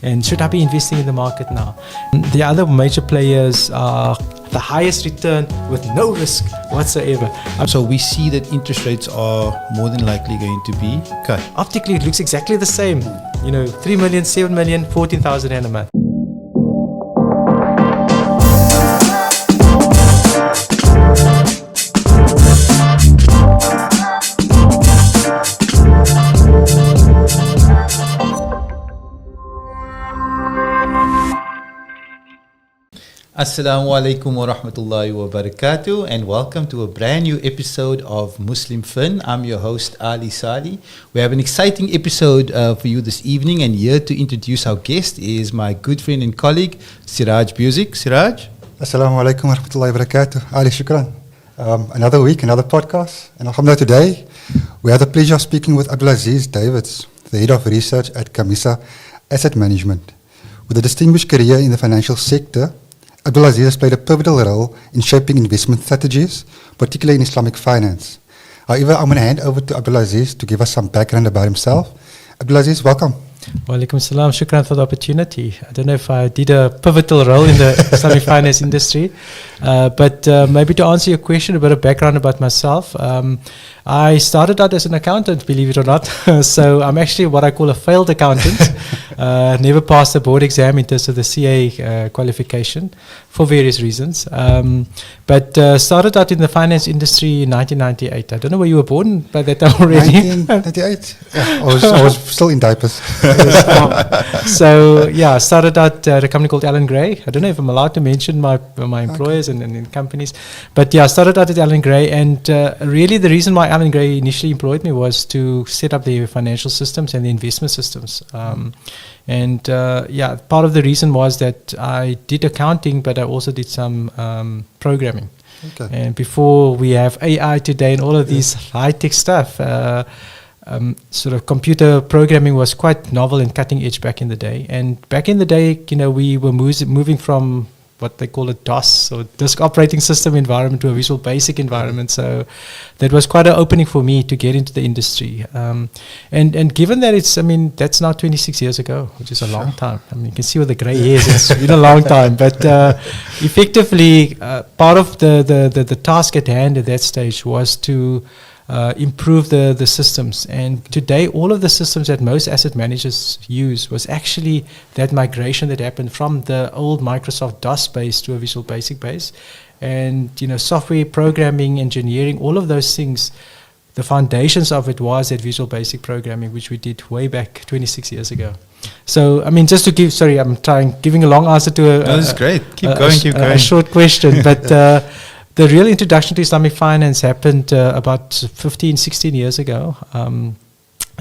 And should I be investing in the market now? The other major players are the highest return with no risk whatsoever. So we see that interest rates are more than likely going to be cut. Optically, it looks exactly the same. 3 million, 7 million, 14,000 rand a month. Assalamu alaikum wa rahmatullahi wa barakatuh, and welcome to a brand new episode of MuslimFin. I'm your host Ali Sali. We have an exciting episode for you this evening, and here to introduce our guest is my good friend and colleague Siraj Buzik. Siraj? Assalamu alaikum wa rahmatullahi wa barakatuh. Ali, shukran. Another week, another podcast, and alhamdulillah, today we have the pleasure of speaking with Abdulaziz Davids, the head of research at Camissa Asset Management. With a distinguished career in the financial sector, Abdulaziz has played a pivotal role in shaping investment strategies, particularly in Islamic finance. However, I'm going to hand over to Abdulaziz to give us some background about himself. Abdulaziz, welcome. Wa alaikum salam. Shukran for the opportunity. I don't know if I did a pivotal role in the Islamic finance industry, but maybe to answer your question, a bit of background about myself. I started out as an accountant, believe it or not. So I'm actually what I call a failed accountant. Never passed the board exam in terms of the CA qualification for various reasons. But started out in the finance industry in 1998. I don't know where you were born by that time already. 1998? Yeah, I was still in diapers. So yeah, I started out at a company called Allen Gray. I don't know if I'm allowed to mention my employers and companies. But yeah, I started out at Allen Gray, and really the reason why Allen Gray initially employed me was to set up the financial systems and the investment systems. Part of the reason was that I did accounting, but I also did some programming. Okay. And before we have AI today and all of these high-tech stuff, sort of computer programming was quite novel and cutting edge back in the day. And back in the day, we were moving from what they call a DOS, or disk operating system environment, to a Visual Basic environment. So that was quite an opening for me to get into the industry. And given that that's now 26 years ago, which is a long time. You can see with the grey hairs, it's been a long time. But effectively, part of the task at hand at that stage was to improve the systems. And today, all of the systems that most asset managers use was actually that migration that happened from the old Microsoft DOS base to a Visual Basic base. And software programming, engineering, all of those things, the foundations of it was that Visual Basic programming, which we did way back 26 years ago. So, just to give, I'm giving a long answer to this is great. Keep going. A short question, but the real introduction to Islamic finance happened about 15, 16 years ago.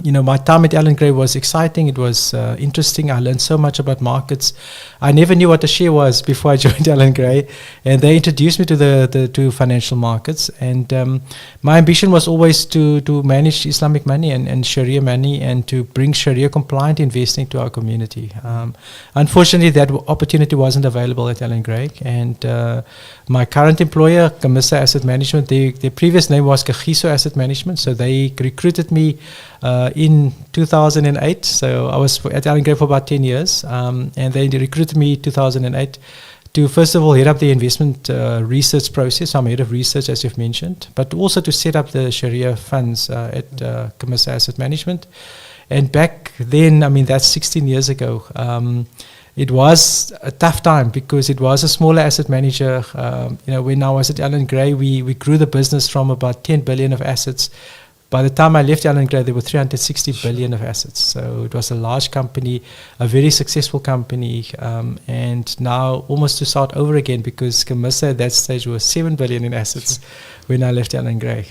My time at Allen Gray was exciting. It was interesting. I learned so much about markets. I never knew what a share was before I joined Allen Gray, and they introduced me to the financial markets. And my ambition was always to manage Islamic money and Sharia money, and to bring Sharia compliant investing to our community. Unfortunately, that opportunity wasn't available at Allen Gray, and my current employer, Camissa Asset Management, their previous name was Kagiso Asset Management, so they recruited me in 2008. So I was at Allen Gray for about 10 years, and they recruited me in 2008 to first of all head up the investment research process. I'm head of research, as you've mentioned, but also to set up the Sharia funds at Camissa Asset Management. And back then, that's 16 years ago, it was a tough time because it was a smaller asset manager. When I was at Allen Gray, we grew the business from about 10 billion of assets. By the time I left Allen Gray, there were 360 billion of assets. So it was a large company, a very successful company, and now almost to start over again, because Camissa at that stage was 7 billion in assets when I left Allen Gray.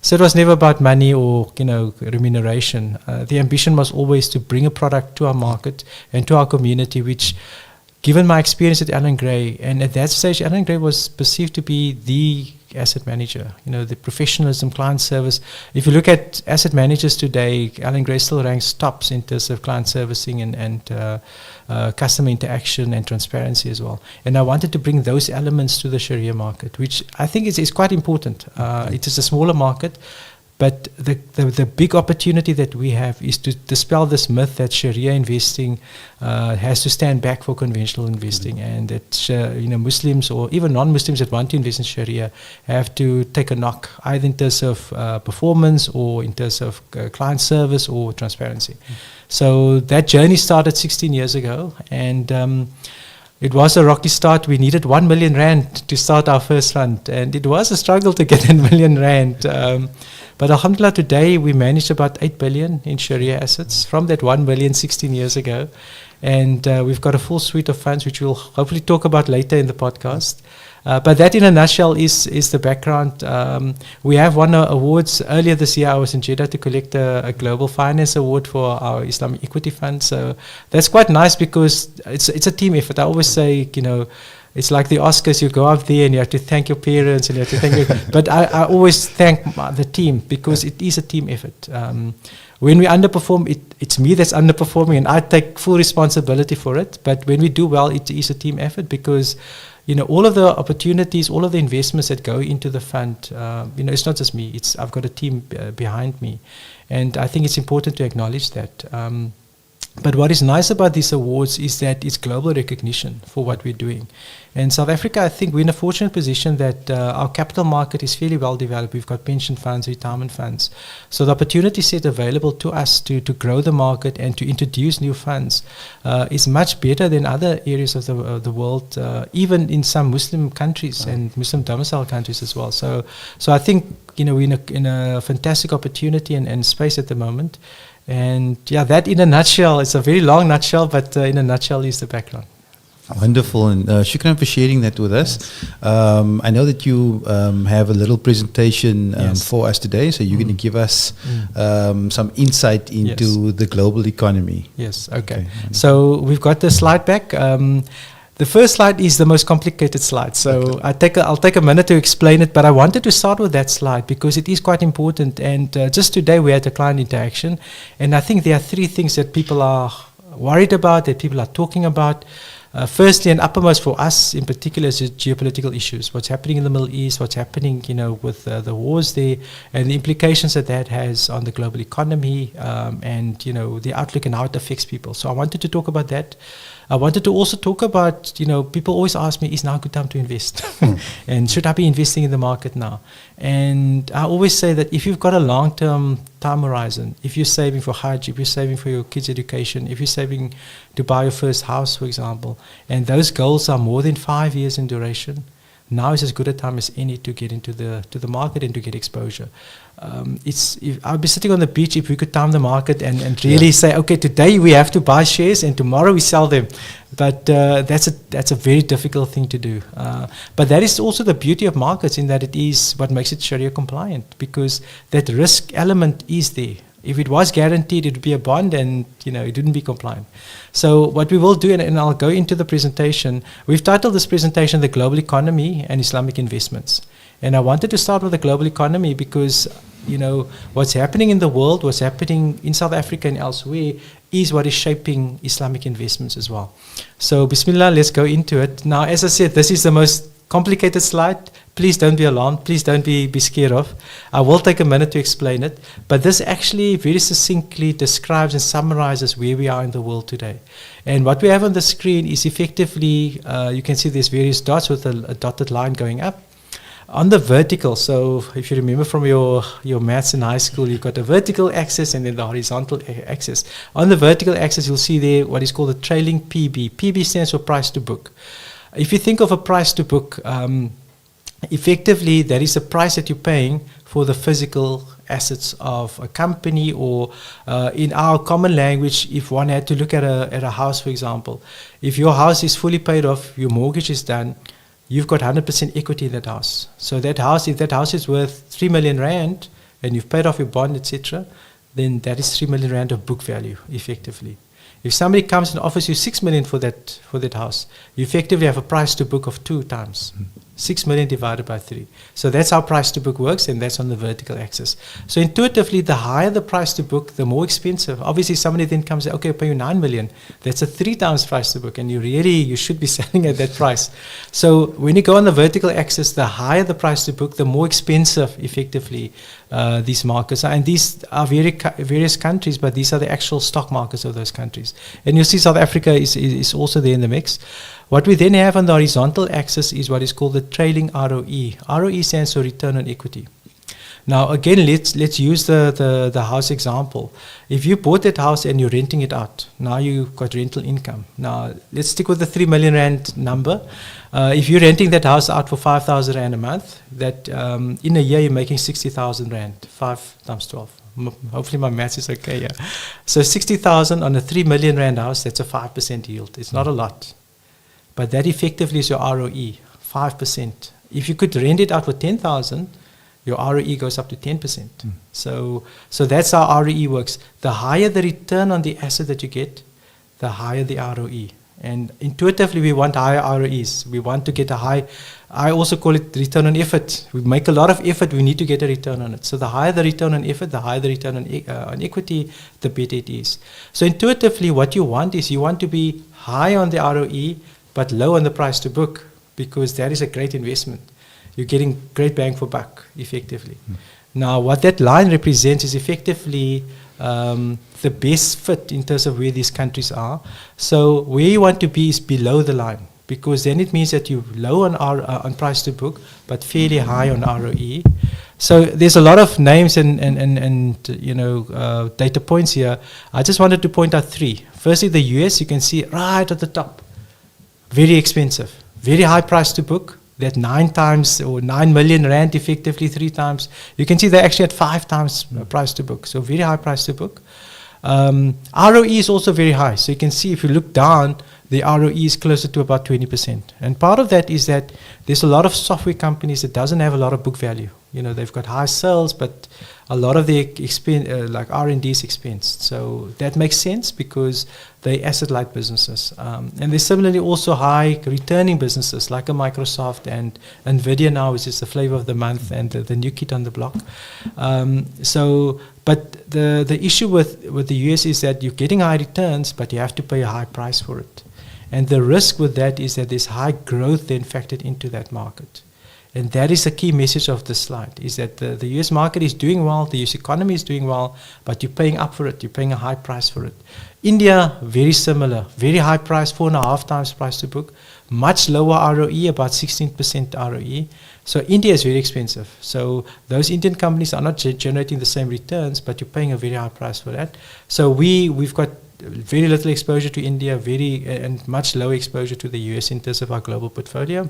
So it was never about money or remuneration. The ambition was always to bring a product to our market and to our community, which, given my experience at Allen Gray, and at that stage, Allen Gray was perceived to be the asset manager, the professionalism, client service. If you look at asset managers today, Allen Gray still ranks tops in terms of client servicing and customer interaction and transparency as well. And I wanted to bring those elements to the Sharia market, which I think is quite important. It is a smaller market, But the big opportunity that we have is to dispel this myth that Sharia investing has to stand back for conventional investing, and that Muslims or even non-Muslims that want to invest in Sharia have to take a knock, either in terms of performance or in terms of client service or transparency. So that journey started 16 years ago, and it was a rocky start. We needed 1 million rand to start our first fund, and it was a struggle to get 1 million rand. But alhamdulillah, today we managed about 8 billion in Sharia assets from that 1 million 16 years ago. And we've got a full suite of funds, which we'll hopefully talk about later in the podcast. But that in a nutshell is the background. We have won awards. Earlier this year, I was in Jeddah to collect a Global Finance Award for our Islamic Equity Fund. So that's quite nice because it's a team effort. I always say, it's like the Oscars. You go up there and you have to thank your parents and you have to thank but I always thank the team because it is a team effort. When we underperform, it's me that's underperforming and I take full responsibility for it. But when we do well, it is a team effort because all of the opportunities, all of the investments that go into the fund, it's not just me. I've got a team behind me, and I think it's important to acknowledge that. But what is nice about these awards is that it's global recognition for what we're doing. In South Africa, I think we're in a fortunate position that our capital market is fairly well developed. We've got pension funds, retirement funds. So the opportunity set available to us to grow the market and to introduce new funds is much better than other areas of the world, even in some Muslim countries and Muslim domicile countries as well. So I think we're in a fantastic opportunity and space at the moment. And that in a nutshell, it's a very long nutshell, but in a nutshell is the background. Wonderful, and shukran for sharing that with us. I know that you have a little presentation for us today, so you're going to give us some insight into the global economy. Yes, okay. So we've got the slide back. The first slide is the most complicated slide, so I'll take a minute to explain it, but I wanted to start with that slide because it is quite important. And just today we had a client interaction, and I think there are three things that people are worried about, that people are talking about. Firstly, and uppermost for us in particular, is geopolitical issues. What's happening in the Middle East, what's happening, with the wars there, and the implications that has on the global economy, and the outlook and how it affects people. So I wanted to talk about that. I wanted to also talk about, people always ask me, is now a good time to invest? And should I be investing in the market now? And I always say that if you've got a long-term time horizon, if you're saving for Hajj, if you're saving for your kids' education, if you're saving to buy your first house, for example, and those goals are more than 5 years in duration, now is as good a time as any to get into the market and to get exposure. I'll be sitting on the beach if we could time the market and really say, okay, today we have to buy shares and tomorrow we sell them. But that's a very difficult thing to do. But that is also the beauty of markets, in that it is what makes it Sharia compliant, because that risk element is there. If it was guaranteed, it would be a bond and, it wouldn't be compliant. So what we will do, and I'll go into the presentation, we've titled this presentation, The Global Economy and Islamic Investments. And I wanted to start with the global economy because, what's happening in the world, what's happening in South Africa and elsewhere is what is shaping Islamic investments as well. So, Bismillah, let's go into it. Now, as I said, this is the most complicated slide. Please don't be alarmed. Please don't be scared of. I will take a minute to explain it. But this actually very succinctly describes and summarizes where we are in the world today. And what we have on the screen is effectively, you can see there's various dots with a dotted line going up. On the vertical, so if you remember from your maths in high school, you've got a vertical axis and then the horizontal axis. On the vertical axis, you'll see there what is called a trailing PB. PB stands for price to book. If you think of a price to book, effectively that is the price that you're paying for the physical assets of a company, or in our common language, if one had to look at a house, for example, if your house is fully paid off, your mortgage is done, you've got 100% equity in that house. So that house, if that house is worth 3 million rand and you've paid off your bond, etc., then that is 3 million rand of book value, effectively. If somebody comes and offers you 6 million for that house, you effectively have a price to book of 2 times. 6 million divided by 3. So that's how price to book works, and that's on the vertical axis. So intuitively, the higher the price to book, the more expensive. Obviously, somebody then comes and says, okay, I'll pay you 9 million. That's a 3 times price to book, and you should be selling at that price. So when you go on the vertical axis, the higher the price to book, the more expensive, effectively, these markets are. And these are various countries, but these are the actual stock markets of those countries. And you'll see South Africa is also there in the mix. What we then have on the horizontal axis is what is called the trailing ROE. ROE stands for return on equity. Now again, let's use the house example. If you bought that house and you're renting it out, now you've got rental income. Now let's stick with the 3 million rand number. If you're renting that house out for 5,000 rand a month, that in a year you're making 60,000 rand. 5 times 12. Hopefully my maths is okay. Yeah. So 60,000 on a 3 million rand house, that's a 5% yield. It's not a lot. But that effectively is your ROE, 5%. If you could rent it out for 10,000, your ROE goes up to 10%. So that's how ROE works. The higher the return on the asset that you get, the higher the ROE. And intuitively, we want higher ROEs. We want to get a high, I also call it return on effort. We make a lot of effort, we need to get a return on it. So the higher the return on effort, the higher the return on equity, the better it is. So intuitively, what you want is you want to be high on the ROE, but low on the price to book, because that is a great investment. You're getting great bang for buck, effectively. Now, what that line represents is effectively the best fit in terms of where these countries are. So where you want to be is below the line, because then it means that you're low on price to book, but fairly high on ROE. So there's a lot of names and data points here. I just wanted to point out 3. Firstly, the US, you can see right at the top. Very expensive, very high price to book. That 9 times or 9 million rand, effectively 3 times. You can see they're actually at 5 times price to book. So very high price to book. ROE is also very high. So you can see if you look down, the ROE is closer to about 20%. And part of that is that there's a lot of software companies that doesn't have a lot of book value. You know, they've got high sales, but a lot of their like R&D is expensed. So that makes sense because they're asset-light businesses. And there's similarly also high returning businesses like a Microsoft and NVIDIA now, which is the flavor of the month and the new kid on the block. But the issue with the US is that you're getting high returns, but you have to pay a high price for it. And the risk with that is that there's high growth then factored into that market. And that is the key message of this slide, is that the US market is doing well, the US economy is doing well, but you're paying up for it, you're paying a high price for it. India, very similar, very high price, 4.5 times price to book, much lower ROE, about 16% ROE. So India is very expensive. So those Indian companies are not generating the same returns, but you're paying a very high price for that. So we've got very little exposure to India, and much lower exposure to the US in terms of our global portfolio.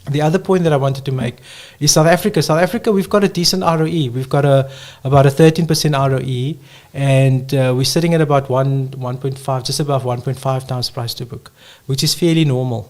The other point that I wanted to make is South Africa. South Africa, we've got a decent ROE. We've got about a 13% ROE, and we're sitting at about 1.5, just above 1.5 times price to book, which is fairly normal.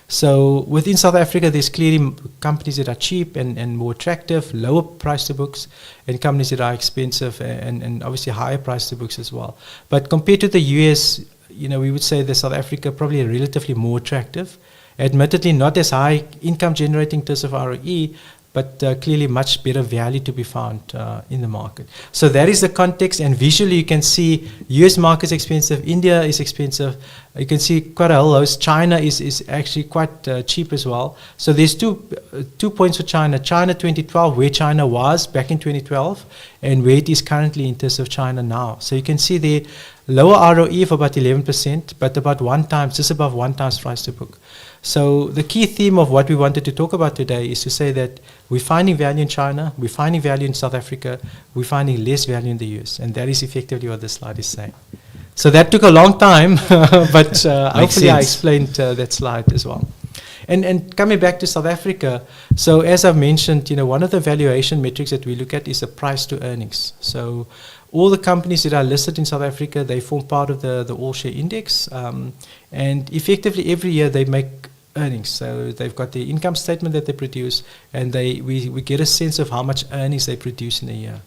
So within South Africa, there's clearly companies that are cheap and more attractive, lower price to books, and companies that are expensive and obviously higher price to books as well. But compared to the US, we would say that South Africa probably relatively more attractive. Admittedly, not as high income generating in terms of ROE, but clearly much better value to be found in the market. So that is the context, and visually you can see US market is expensive, India is expensive. You can see quite a whole host. China is actually quite cheap as well. So there's two points for China. China 2012, where China was back in 2012, and where it is currently in terms of China now. So you can see the lower ROE of about 11%, but about 1 times, just above 1 times price to book. So the key theme of what we wanted to talk about today is to say that we're finding value in China, we're finding value in South Africa, we're finding less value in the US. And that is effectively what this slide is saying. So that took a long time, but hopefully I explained that slide as well. And coming back to South Africa, so as I've mentioned, one of the valuation metrics that we look at is the price to earnings. So all the companies that are listed in South Africa, they form part of the all-share index. And effectively every year they make earnings. So they've got the income statement that they produce, and we get a sense of how much earnings they produce in a year.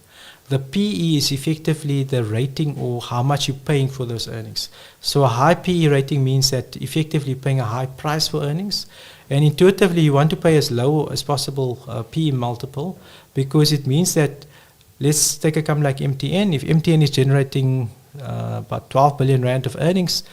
the PE is effectively the rating or how much you're paying for those earnings. So a high PE rating means that effectively you're paying a high price for earnings. And intuitively, you want to pay as low as possible PE multiple, because it means that, let's take a company like MTN. If MTN is generating about 12 billion rand of earnings,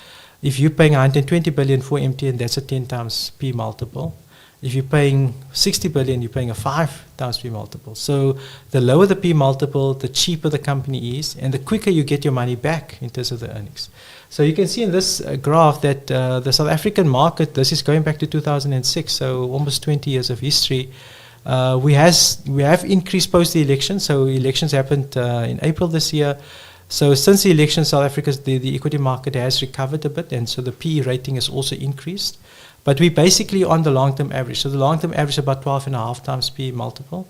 if you're paying 120 billion for MTN, that's a 10 times P multiple. If you're paying 60 billion, you're paying a 5 times P multiple. So the lower the P multiple, the cheaper the company is, and the quicker you get your money back in terms of the earnings. So you can see in this graph that the South African market, this is going back to 2006, so almost 20 years of history. We have increased post the election. So elections happened in April this year. So since the election, South Africa's the equity market has recovered a bit, and so the PE rating has also increased. But we're basically on the long-term average. So the long-term average is about 12.5 times PE multiple,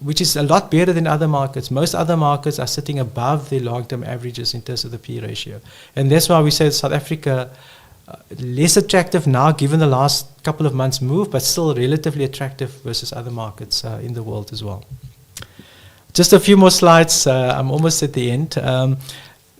which is a lot better than other markets. Most other markets are sitting above the long-term averages in terms of the PE ratio. And that's why we say South Africa, less attractive now given the last couple of months move, but still relatively attractive versus other markets in the world as well. Just a few more slides. I'm almost at the end.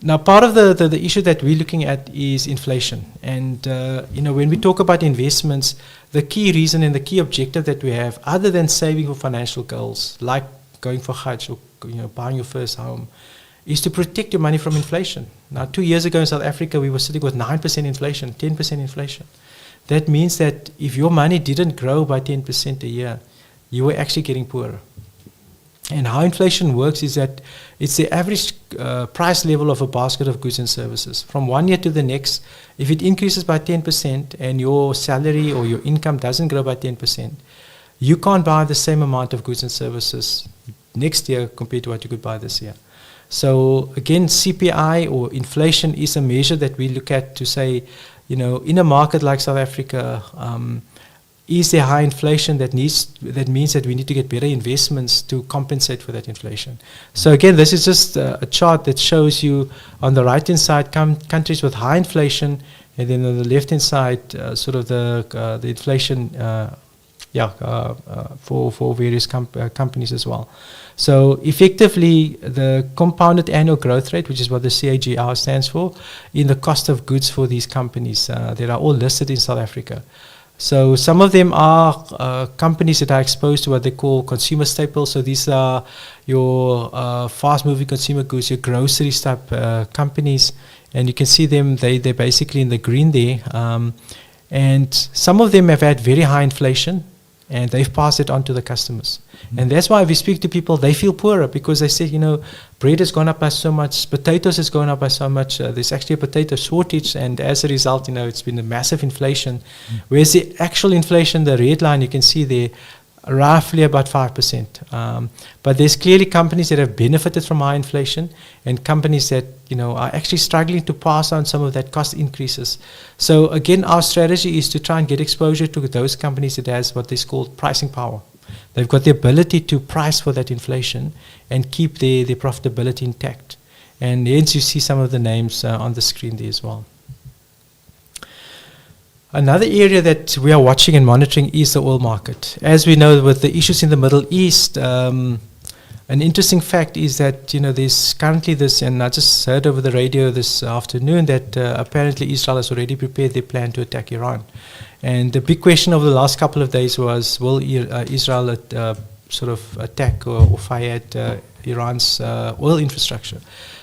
Now, part of the issue that we're looking at is inflation. And, when we talk about investments, the key reason and the key objective that we have, other than saving for financial goals, like going for Hajj or buying your first home, is to protect your money from inflation. Now, 2 years ago in South Africa, we were sitting with 9% inflation, 10% inflation. That means that if your money didn't grow by 10% a year, you were actually getting poorer. And how inflation works is that it's the average price level of a basket of goods and services. From 1 year to the next, if it increases by 10% and your salary or your income doesn't grow by 10%, you can't buy the same amount of goods and services next year compared to what you could buy this year. So again, CPI or inflation is a measure that we look at to say, in a market like South Africa, is there high inflation that means that we need to get better investments to compensate for that inflation. So again, this is just a chart that shows you on the right-hand side countries with high inflation, and then on the left-hand side sort of the inflation for various companies as well. So effectively, the compounded annual growth rate, which is what the CAGR stands for, in the cost of goods for these companies that are all listed in South Africa. So some of them are companies that are exposed to what they call consumer staples. So these are your fast-moving consumer goods, your groceries type companies, and you can see them. They're basically in the green there, and some of them have had very high inflation, and they've passed it on to the customers. Mm-hmm. And that's why if we speak to people, they feel poorer because they say, bread has gone up by so much, potatoes has gone up by so much, there's actually a potato shortage, and as a result, it's been a massive inflation. Mm-hmm. Whereas the actual inflation, the red line, you can see there, roughly about 5%. But there's clearly companies that have benefited from high inflation and companies that, are actually struggling to pass on some of that cost increases. So again, our strategy is to try and get exposure to those companies that has what is called pricing power. They've got the ability to price for that inflation and keep their profitability intact. And hence you see some of the names on the screen there as well. Another area that we are watching and monitoring is the oil market. As we know, with the issues in the Middle East, an interesting fact is that, there's currently this, and I just heard over the radio this afternoon that apparently Israel has already prepared their plan to attack Iran. And the big question over the last couple of days was, will Israel sort of attack or fire at Iran's oil infrastructure?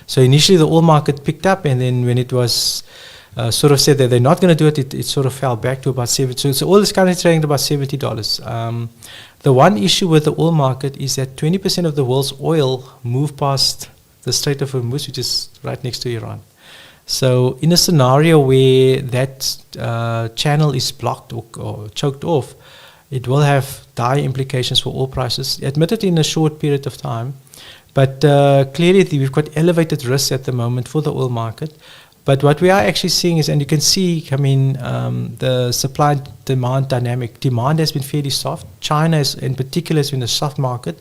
So initially the oil market picked up, and then when it was sort of said that they're not going to do it, it sort of fell back to about $70. So oil is currently trading at about $70. The one issue with the oil market is that 20% of the world's oil moved past the Strait of Hormuz, which is right next to Iran. So in a scenario where that channel is blocked or choked off, it will have dire implications for oil prices, admittedly in a short period of time. But clearly we've got elevated risks at the moment for the oil market. But what we are actually seeing is, and you can see, the supply and demand dynamic. Demand has been fairly soft. China in particular has been a soft market.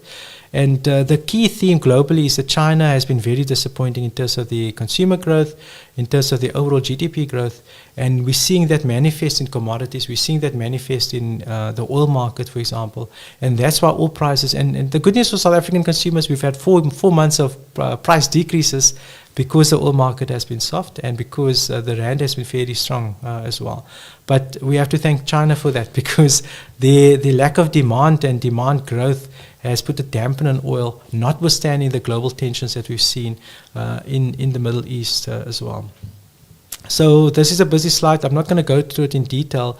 And the key theme globally is that China has been very disappointing in terms of the consumer growth, in terms of the overall GDP growth. And we're seeing that manifest in commodities. We're seeing that manifest in the oil market, for example. And that's why oil prices, and the good news for South African consumers, we've had four months of price decreases because the oil market has been soft and because the rand has been fairly strong as well. But we have to thank China for that, because the lack of demand and demand growth has put a damper on oil, notwithstanding the global tensions that we've seen in the Middle East as well. So this is a busy slide. I'm not going to go through it in detail,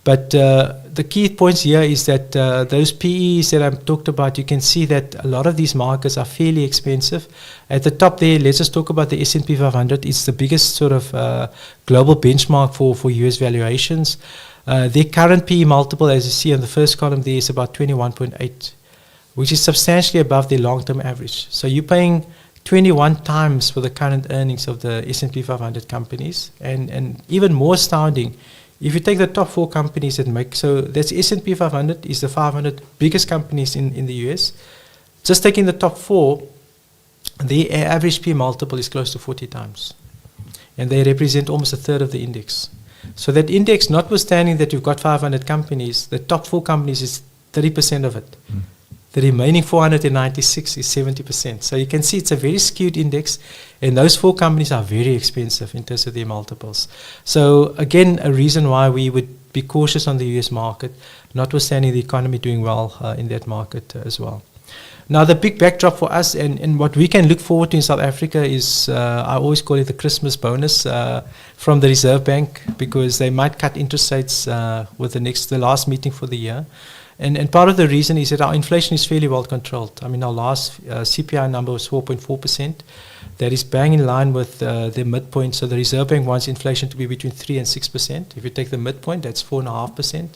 but the key points here is that those PEs that I've talked about, you can see that a lot of these markets are fairly expensive. At the top there, let's just talk about the S&P 500. It's the biggest sort of global benchmark for US valuations. Their current PE multiple, as you see on the first column there, is about 21.8, which is substantially above their long-term average. So you're paying 21 times for the current earnings of the S&P 500 companies. And even more astounding, if you take the top 4 companies that make, so that's S&P 500 is the 500 biggest companies in the US. Just taking the top 4, the average P multiple is close to 40 times. And they represent almost a third of the index. So that index, notwithstanding that you've got 500 companies, the top 4 companies is 30% of it. The remaining 496 is 70%. So you can see it's a very skewed index, and those 4 companies are very expensive in terms of their multiples. So again, a reason why we would be cautious on the US market, notwithstanding the economy doing well in that market as well. Now the big backdrop for us and what we can look forward to in South Africa is, I always call it the Christmas bonus from the Reserve Bank, because they might cut interest rates with the last meeting for the year. And part of the reason is that our inflation is fairly well controlled. I mean, our last CPI number was 4.4%. That is bang in line with the midpoint. So the Reserve Bank wants inflation to be between 3 and 6%. If you take the midpoint, that's 4.5%.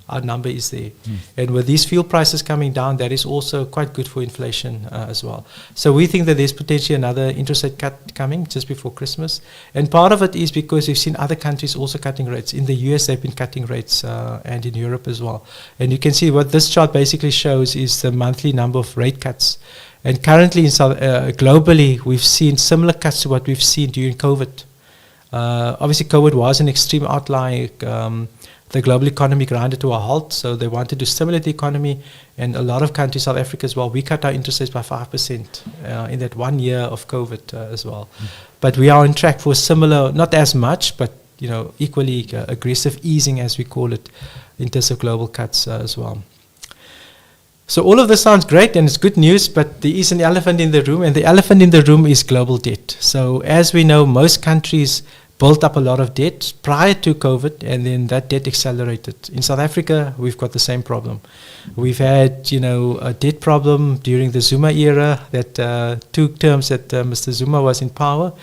Our number is there. And with these fuel prices coming down, that is also quite good for inflation as well. So we think that there's potentially another interest rate cut coming just before Christmas. And part of it is because we've seen other countries also cutting rates. In the US, they've been cutting rates and in Europe as well. And you can see what this chart basically shows is the monthly number of rate cuts. And currently globally, we've seen similar cuts to what we've seen during COVID. Obviously, COVID was an extreme outlier. The global economy grounded to a halt, so they wanted to stimulate the economy, and a lot of countries, South Africa as well, we cut our interest rates by 5% in that 1 year of COVID as well. But we are on track for similar, not as much, but equally aggressive easing, as we call it, in terms of global cuts as well. So all of this sounds great and it's good news, but there is an elephant in the room, and the elephant in the room is global debt. So as we know, most countries built up a lot of debt prior to COVID, and then that debt accelerated. In South Africa, we've got the same problem. We've had, a debt problem during the Zuma era that took terms that Mr. Zuma was in power,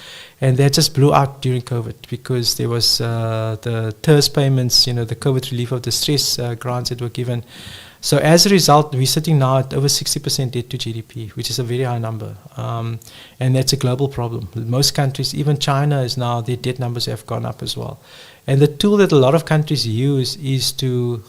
and that just blew out during COVID because there was the TERS payments, the COVID relief of distress grants that were given. So as a result, we're sitting now at over 60% debt to GDP, which is a very high number. And that's a global problem. Most countries, even China is now, their debt numbers have gone up as well. And the tool that a lot of countries use is to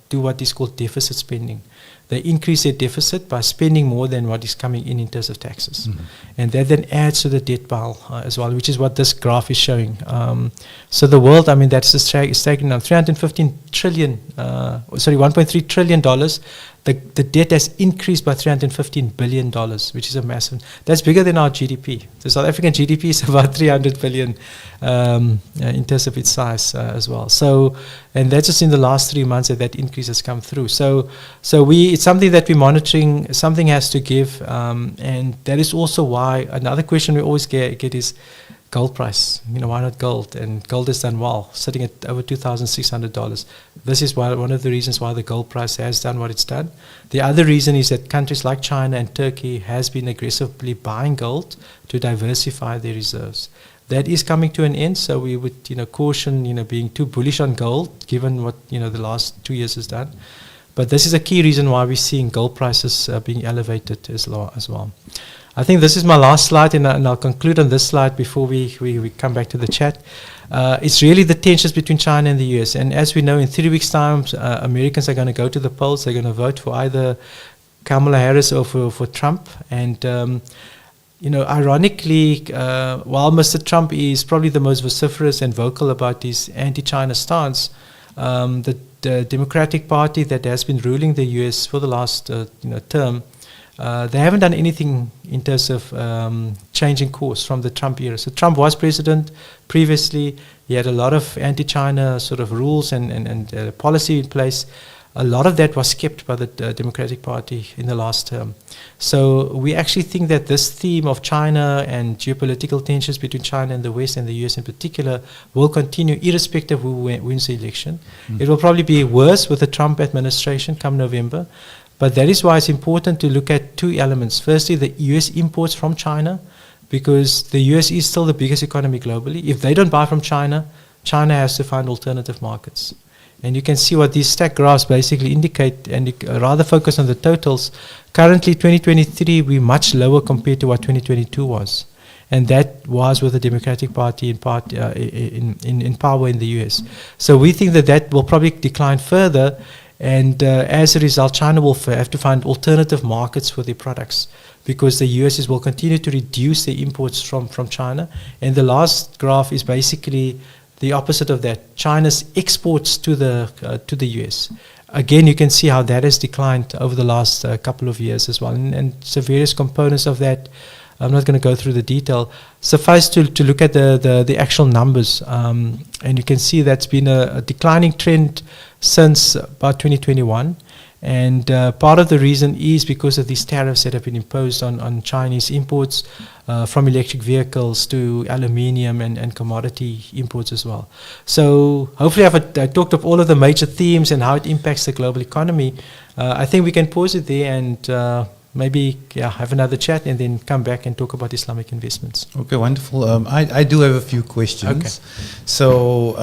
do what is called deficit spending. They increase their deficit by spending more than what is coming in terms of taxes. And that then adds to the debt pile as well, which is what this graph is showing. So the world, that's staggering now, $1.3 trillion. The debt has increased by $315 billion, which is a massive. That's bigger than our GDP. The South African GDP is about 300 billion in terms of its size as well. So, and that's just in the last 3 months that increase has come through. So it's something that we're monitoring. Something has to give, and that is also why another question we always get is gold price. Why not gold? And gold has done well, sitting at over $2,600. This is one of the reasons why the gold price has done what it's done. The other reason is that countries like China and Turkey has been aggressively buying gold to diversify their reserves. That is coming to an end, so we would caution being too bullish on gold, given what the last 2 years has done. But this is a key reason why we're seeing gold prices being elevated as well. I think this is my last slide, and I'll conclude on this slide before we come back to the chat. It's really the tensions between China and the US. And as we know, in 3 weeks' time, Americans are going to go to the polls. They're going to vote for either Kamala Harris or for Trump. And, ironically, while Mr. Trump is probably the most vociferous and vocal about his anti-China stance, the Democratic Party that has been ruling the US for the last term, they haven't done anything in terms of changing course from the Trump era. So Trump was president previously. He had a lot of anti-China sort of rules and policy in place. A lot of that was kept by the Democratic Party in the last term. So we actually think that this theme of China and geopolitical tensions between China and the West and the US in particular will continue irrespective of who wins the election. It will probably be worse with the Trump administration come November. But that is why it's important to look at two elements. Firstly, the US imports from China, because the US is still the biggest economy globally. If they don't buy from China, China has to find alternative markets. And you can see what these stack graphs basically indicate, and you rather focus on the totals. Currently, 2023, we're much lower compared to what 2022 was. And that was with the Democratic Party in power in the US. So we think that will probably decline further. And as a result, China will have to find alternative markets for their products, because the US will continue to reduce their imports from China. And the last graph is basically the opposite of that. China's exports to the US. Again, you can see how that has declined over the last couple of years as well. And so various components of that, I'm not going to go through the detail. Suffice to look at the actual numbers. And you can see that's been a declining trend since about 2021. And part of the reason is because of these tariffs that have been imposed on Chinese imports, from electric vehicles to aluminium and commodity imports as well. So hopefully I talked of all of the major themes and how it impacts the global economy. I think we can pause it there and maybe have another chat and then come back and talk about Islamic investments. Okay, wonderful. I do have a few questions. Okay. So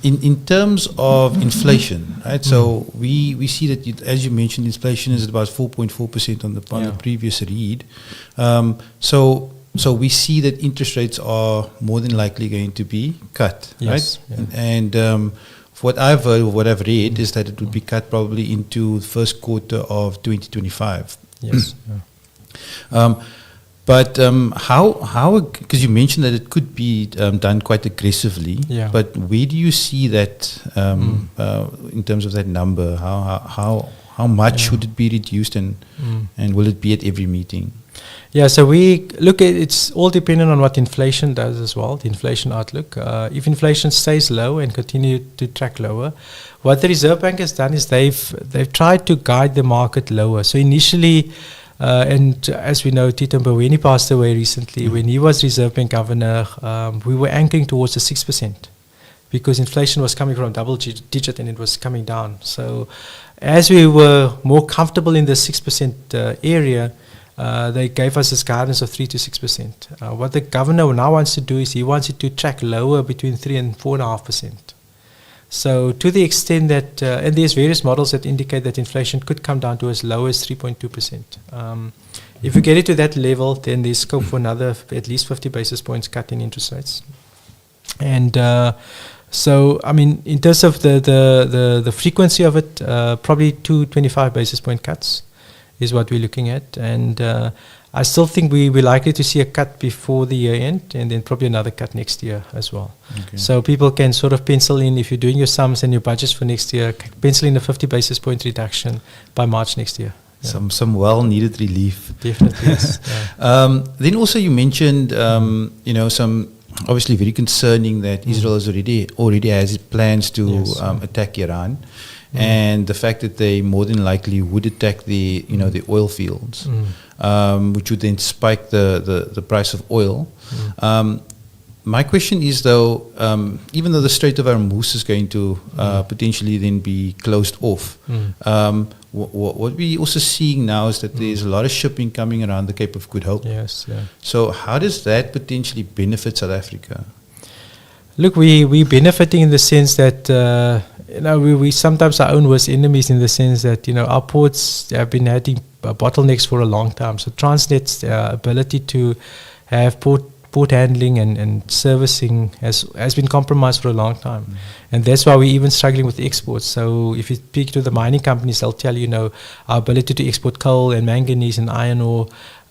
in terms of inflation, right? So we see that, as you mentioned, inflation is at about 4.4% on the previous read. So we see that interest rates are more than likely going to be cut, right? Yeah. And what I've heard or what I've read is that it would be cut probably into the first quarter of 2025. Yes. But how? Because you mentioned that it could be done quite aggressively. Yeah. But where do you see that in terms of that number? How much should it be reduced, and will it be at every meeting? Yeah, so we look at it's all dependent on what inflation does as well, the inflation outlook. If inflation stays low and continue to track lower, what the Reserve Bank has done is they've tried to guide the market lower. So initially, and as we know, Tito Mboweni passed away recently. When he was Reserve Bank governor, we were anchoring towards the 6%, because inflation was coming from double digit and it was coming down. So as we were more comfortable in the 6% area, they gave us this guidance of 3 to 6%. What the governor now wants to do is he wants it to track lower between 3 and 4.5%. So to the extent that, and there's various models that indicate that inflation could come down to as low as 3.2%. If you get it to that level, then there's scope for another at least 50 basis points cut in interest rates. And so, I mean, in terms of the frequency of it, probably 25 basis point cuts is what we're looking at. And I still think we're likely to see a cut before the year end, and then probably another cut next year as well. Okay. So people can sort of pencil in, if you're doing your sums and your budgets for next year, pencil in a 50 basis point reduction by March next year. Yeah. Some well-needed relief. Definitely, yes. Yeah. Then also you mentioned, some obviously very concerning that Israel is already has plans to attack Iran. And the fact that they more than likely would attack the oil fields, which would then spike the price of oil. My question is, though, even though the Strait of Hormuz is going to potentially then be closed off, what we're also seeing now is that there's a lot of shipping coming around the Cape of Good Hope. Yes. Yeah. So how does that potentially benefit South Africa? Look, we're benefiting in the sense that we sometimes our own worst enemies, in the sense that our ports have been having bottlenecks for a long time. So Transnet's ability to have port port handling and servicing has been compromised for a long time. And that's why we're even struggling with exports. So if you speak to the mining companies, they'll tell you, our ability to export coal and manganese and iron ore,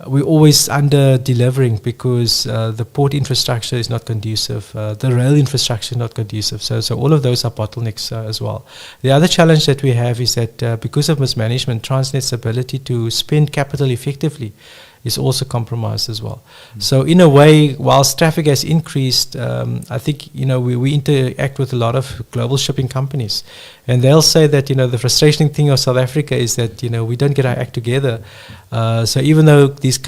we're always under delivering because the port infrastructure is not conducive, the rail infrastructure is not conducive. So all of those are bottlenecks as well. The other challenge that we have is that because of mismanagement, Transnet's ability to spend capital effectively is also compromised as well. So in a way, whilst traffic has increased, I think, we interact with a lot of global shipping companies. And they'll say that, the frustrating thing of South Africa is that, we don't get our act together. So even though these,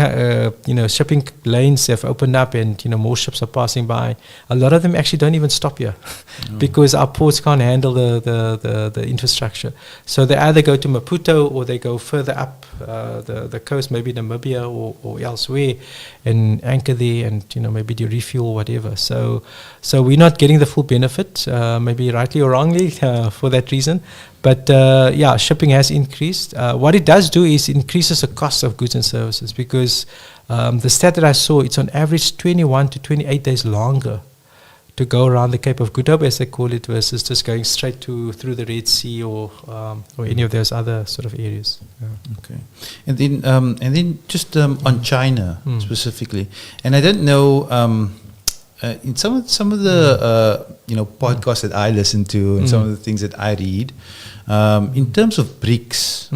shipping lanes have opened up and, more ships are passing by, a lot of them actually don't even stop here because our ports can't handle the infrastructure. So they either go to Maputo or they go further up the coast, maybe Namibia or elsewhere, and anchor there and, maybe do refuel, whatever. So we're not getting the full benefit, maybe rightly or wrongly, for that reason. But shipping has increased. What it does do is increases the cost of goods and services because the stat that I saw, it's on average 21 to 28 days longer to go around the Cape of Good Hope, as they call it, versus just going straight through the Red Sea or any of those other sort of areas. Yeah. Okay, and then just on China specifically, and I don't know. In some of the podcasts that I listen to and some of the things that I read, in terms of BRICS,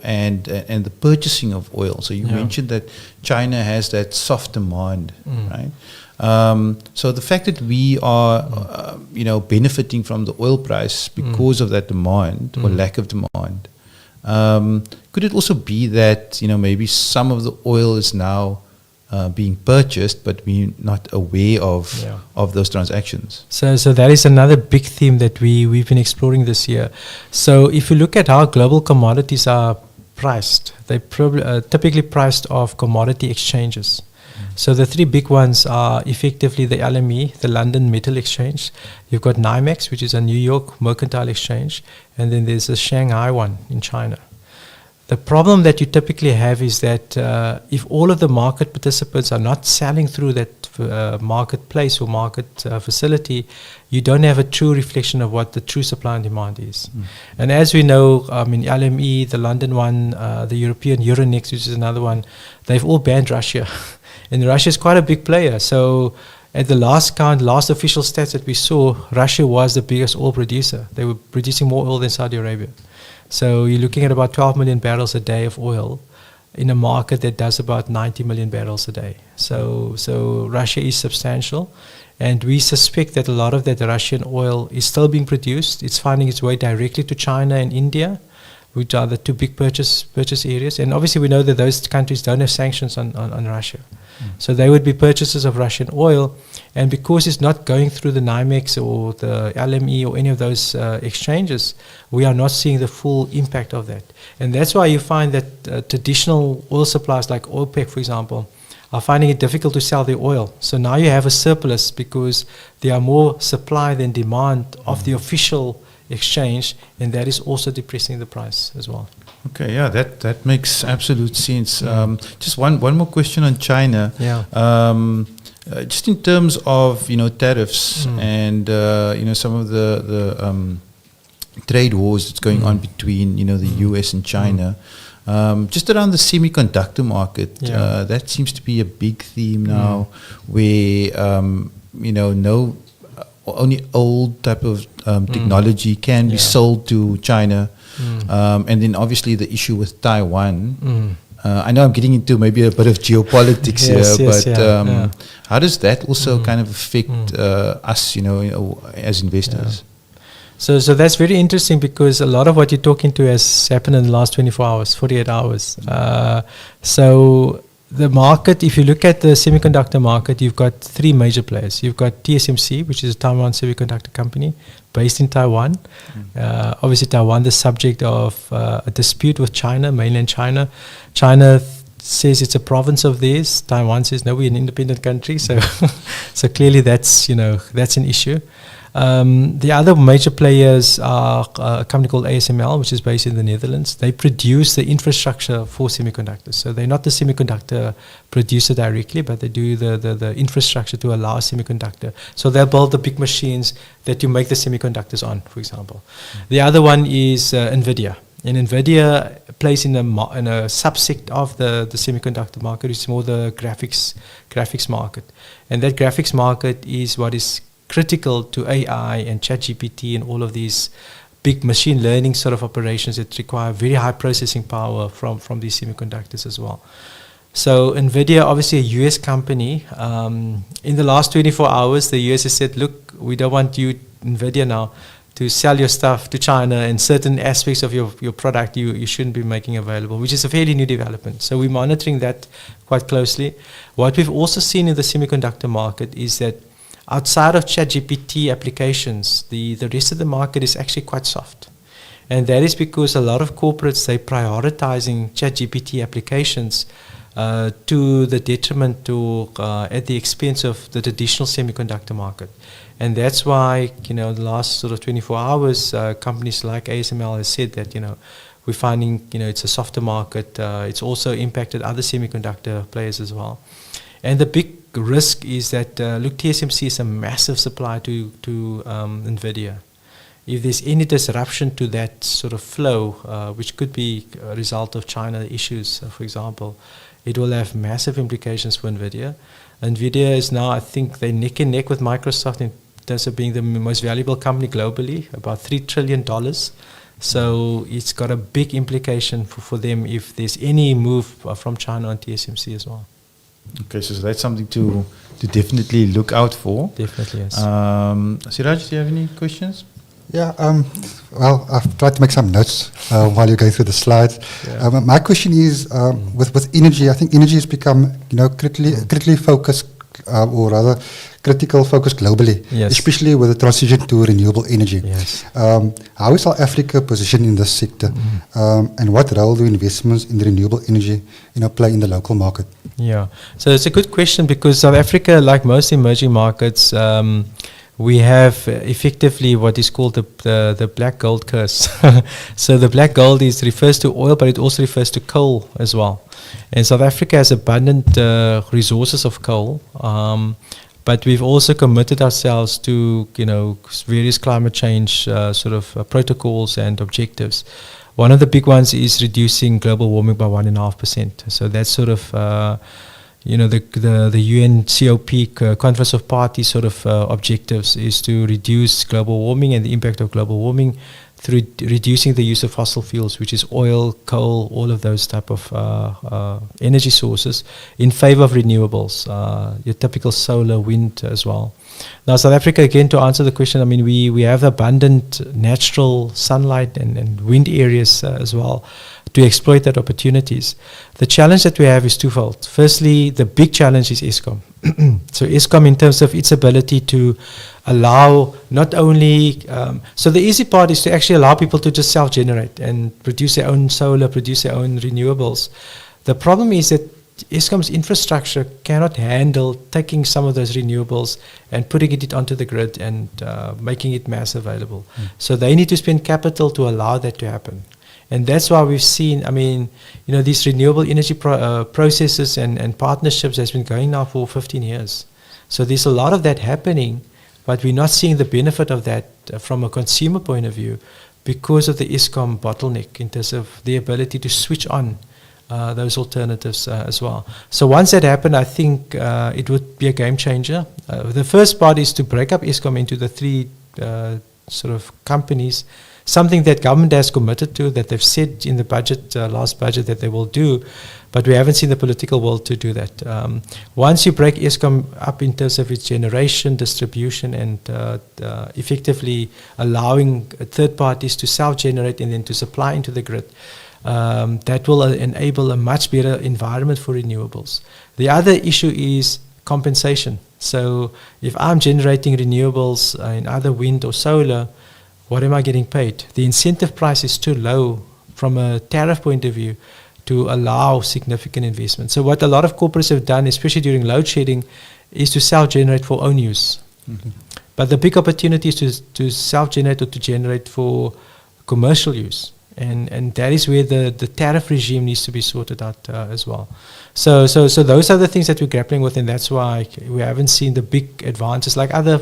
and the purchasing of oil. So you mentioned that China has that soft demand, right? So the fact that we are, benefiting from the oil price because of that demand or lack of demand, could it also be that maybe some of the oil is now being purchased, but we're not aware of those transactions? So that is another big theme that we've been exploring this year. So if you look at how global commodities are priced, they're typically priced off commodity exchanges. So the three big ones are effectively the LME, the London Metal Exchange. You've got NYMEX, which is a New York Mercantile Exchange, and then there's a Shanghai one in China. The problem that you typically have is that if all of the market participants are not selling through that marketplace or market facility, you don't have a true reflection of what the true supply and demand is. And as we know, in LME, the London one, the European Euronext, which is another one, they've all banned Russia. And Russia is quite a big player. So at the last count, last official stats that we saw, Russia was the biggest oil producer. They were producing more oil than Saudi Arabia. So you're looking at about 12 million barrels a day of oil in a market that does about 90 million barrels a day. So Russia is substantial. And we suspect that a lot of that Russian oil is still being produced. It's finding its way directly to China and India, which are the two big purchase areas. And obviously we know that those countries don't have sanctions on Russia. So they would be purchasers of Russian oil. And because it's not going through the NYMEX or the LME or any of those exchanges, we are not seeing the full impact of that. And that's why you find that traditional oil suppliers like OPEC, for example, are finding it difficult to sell their oil. So now you have a surplus because there are more supply than demand of the official exchange, and that is also depressing the price as well. Okay, yeah, that makes absolute sense. Just one more question on China. Yeah. Just in terms of tariffs and some of the trade wars that's going on between the US and China. Just around the semiconductor market, that seems to be a big theme now, where only old type of technology can be sold to China. And then obviously the issue with Taiwan. I know I'm getting into maybe a bit of geopolitics here, how does that also kind of affect us, as investors? So that's very interesting because a lot of what you're talking to has happened in the last 24 hours, 48 hours. So the market, if you look at the semiconductor market, you've got three major players. You've got TSMC, which is a Taiwan semiconductor company based in Taiwan. Obviously, Taiwan is subject of a dispute with China, mainland China. China says it's a province of theirs. Taiwan says, no, we're an independent country. So clearly that's an issue. The other major players are a company called ASML, which is based in the Netherlands. They produce the infrastructure for semiconductors. So they're not the semiconductor producer directly, but they do the infrastructure to allow a semiconductor. So they'll build the big machines that you make the semiconductors on, for example. The other one is NVIDIA. And NVIDIA plays in a subsect of the semiconductor market, which is more the graphics market. And that graphics market is what is critical to AI and ChatGPT and all of these big machine learning sort of operations that require very high processing power from these semiconductors as well. So NVIDIA, obviously a US company, in the last 24 hours, the US has said, look, we don't want you, NVIDIA now, to sell your stuff to China, and certain aspects of your product you shouldn't be making available, which is a fairly new development. So we're monitoring that quite closely. What we've also seen in the semiconductor market is that outside of ChatGPT applications, the rest of the market is actually quite soft. And that is because a lot of corporates, they're prioritizing ChatGPT applications to the detriment at the expense of the traditional semiconductor market. And that's why, the last sort of 24 hours, companies like ASML has said that, we're finding, it's a softer market. It's also impacted other semiconductor players as well. And the big risk is that, TSMC is a massive supplier to NVIDIA. If there's any disruption to that sort of flow, which could be a result of China issues, for example, it will have massive implications for NVIDIA. NVIDIA is now, I think, they're neck and neck with Microsoft in terms of being the most valuable company globally, about $3 trillion. So it's got a big implication for them if there's any move from China on TSMC as well. Okay, so that's something to definitely look out for. Definitely, yes. Siraj, do you have any questions? Yeah, well, I've tried to make some notes while you're going through the slides. Yeah. My question is, with energy, I think energy has become, critically focused, or rather critical focus globally, Yes. especially with the transition to renewable energy. Yes. How is South Africa positioned in this sector, and what role do investments in renewable energy, play in the local market? Yeah, so it's a good question because South Africa, like most emerging markets, we have effectively what is called the black gold curse. So the black gold refers to oil, but it also refers to coal as well. And South Africa has abundant resources of coal, but we've also committed ourselves to various climate change protocols and objectives. One of the big ones is reducing global warming by 1.5%. So that's sort of the UN COP, Conference of Parties objectives is to reduce global warming and the impact of global warming through reducing the use of fossil fuels, which is oil, coal, all of those type of energy sources, in favor of renewables, your typical solar, wind as well. Now, South Africa, again, to answer the question, we have abundant natural sunlight and wind areas as well to exploit that opportunities. The challenge that we have is twofold. Firstly, the big challenge is Eskom. So Eskom, in terms of its ability to allow not only, so the easy part is to actually allow people to just self-generate and produce their own solar, produce their own renewables. The problem is that Eskom's infrastructure cannot handle taking some of those renewables and putting it onto the grid and making it mass available. So they need to spend capital to allow that to happen. And that's why we've seen, these renewable energy processes and partnerships has been going now for 15 years. So there's a lot of that happening, but we're not seeing the benefit of that from a consumer point of view because of the Eskom bottleneck in terms of the ability to switch on those alternatives as well. So once that happened, I think it would be a game changer. The first part is to break up Eskom into the three companies, something that government has committed to, that they've said in the budget, last budget, that they will do, but we haven't seen the political will to do that. Once you break Eskom up in terms of its generation, distribution, and effectively allowing third parties to self-generate and then to supply into the grid, that will enable a much better environment for renewables. The other issue is compensation. So if I'm generating renewables in either wind or solar, what am I getting paid? The incentive price is too low from a tariff point of view to allow significant investment. So what a lot of corporates have done, especially during load shedding, is to self-generate for own use. But the big opportunity is to self-generate or to generate for commercial use. And that is where the tariff regime needs to be sorted out as well. So those are the things that we're grappling with, and that's why we haven't seen the big advances like other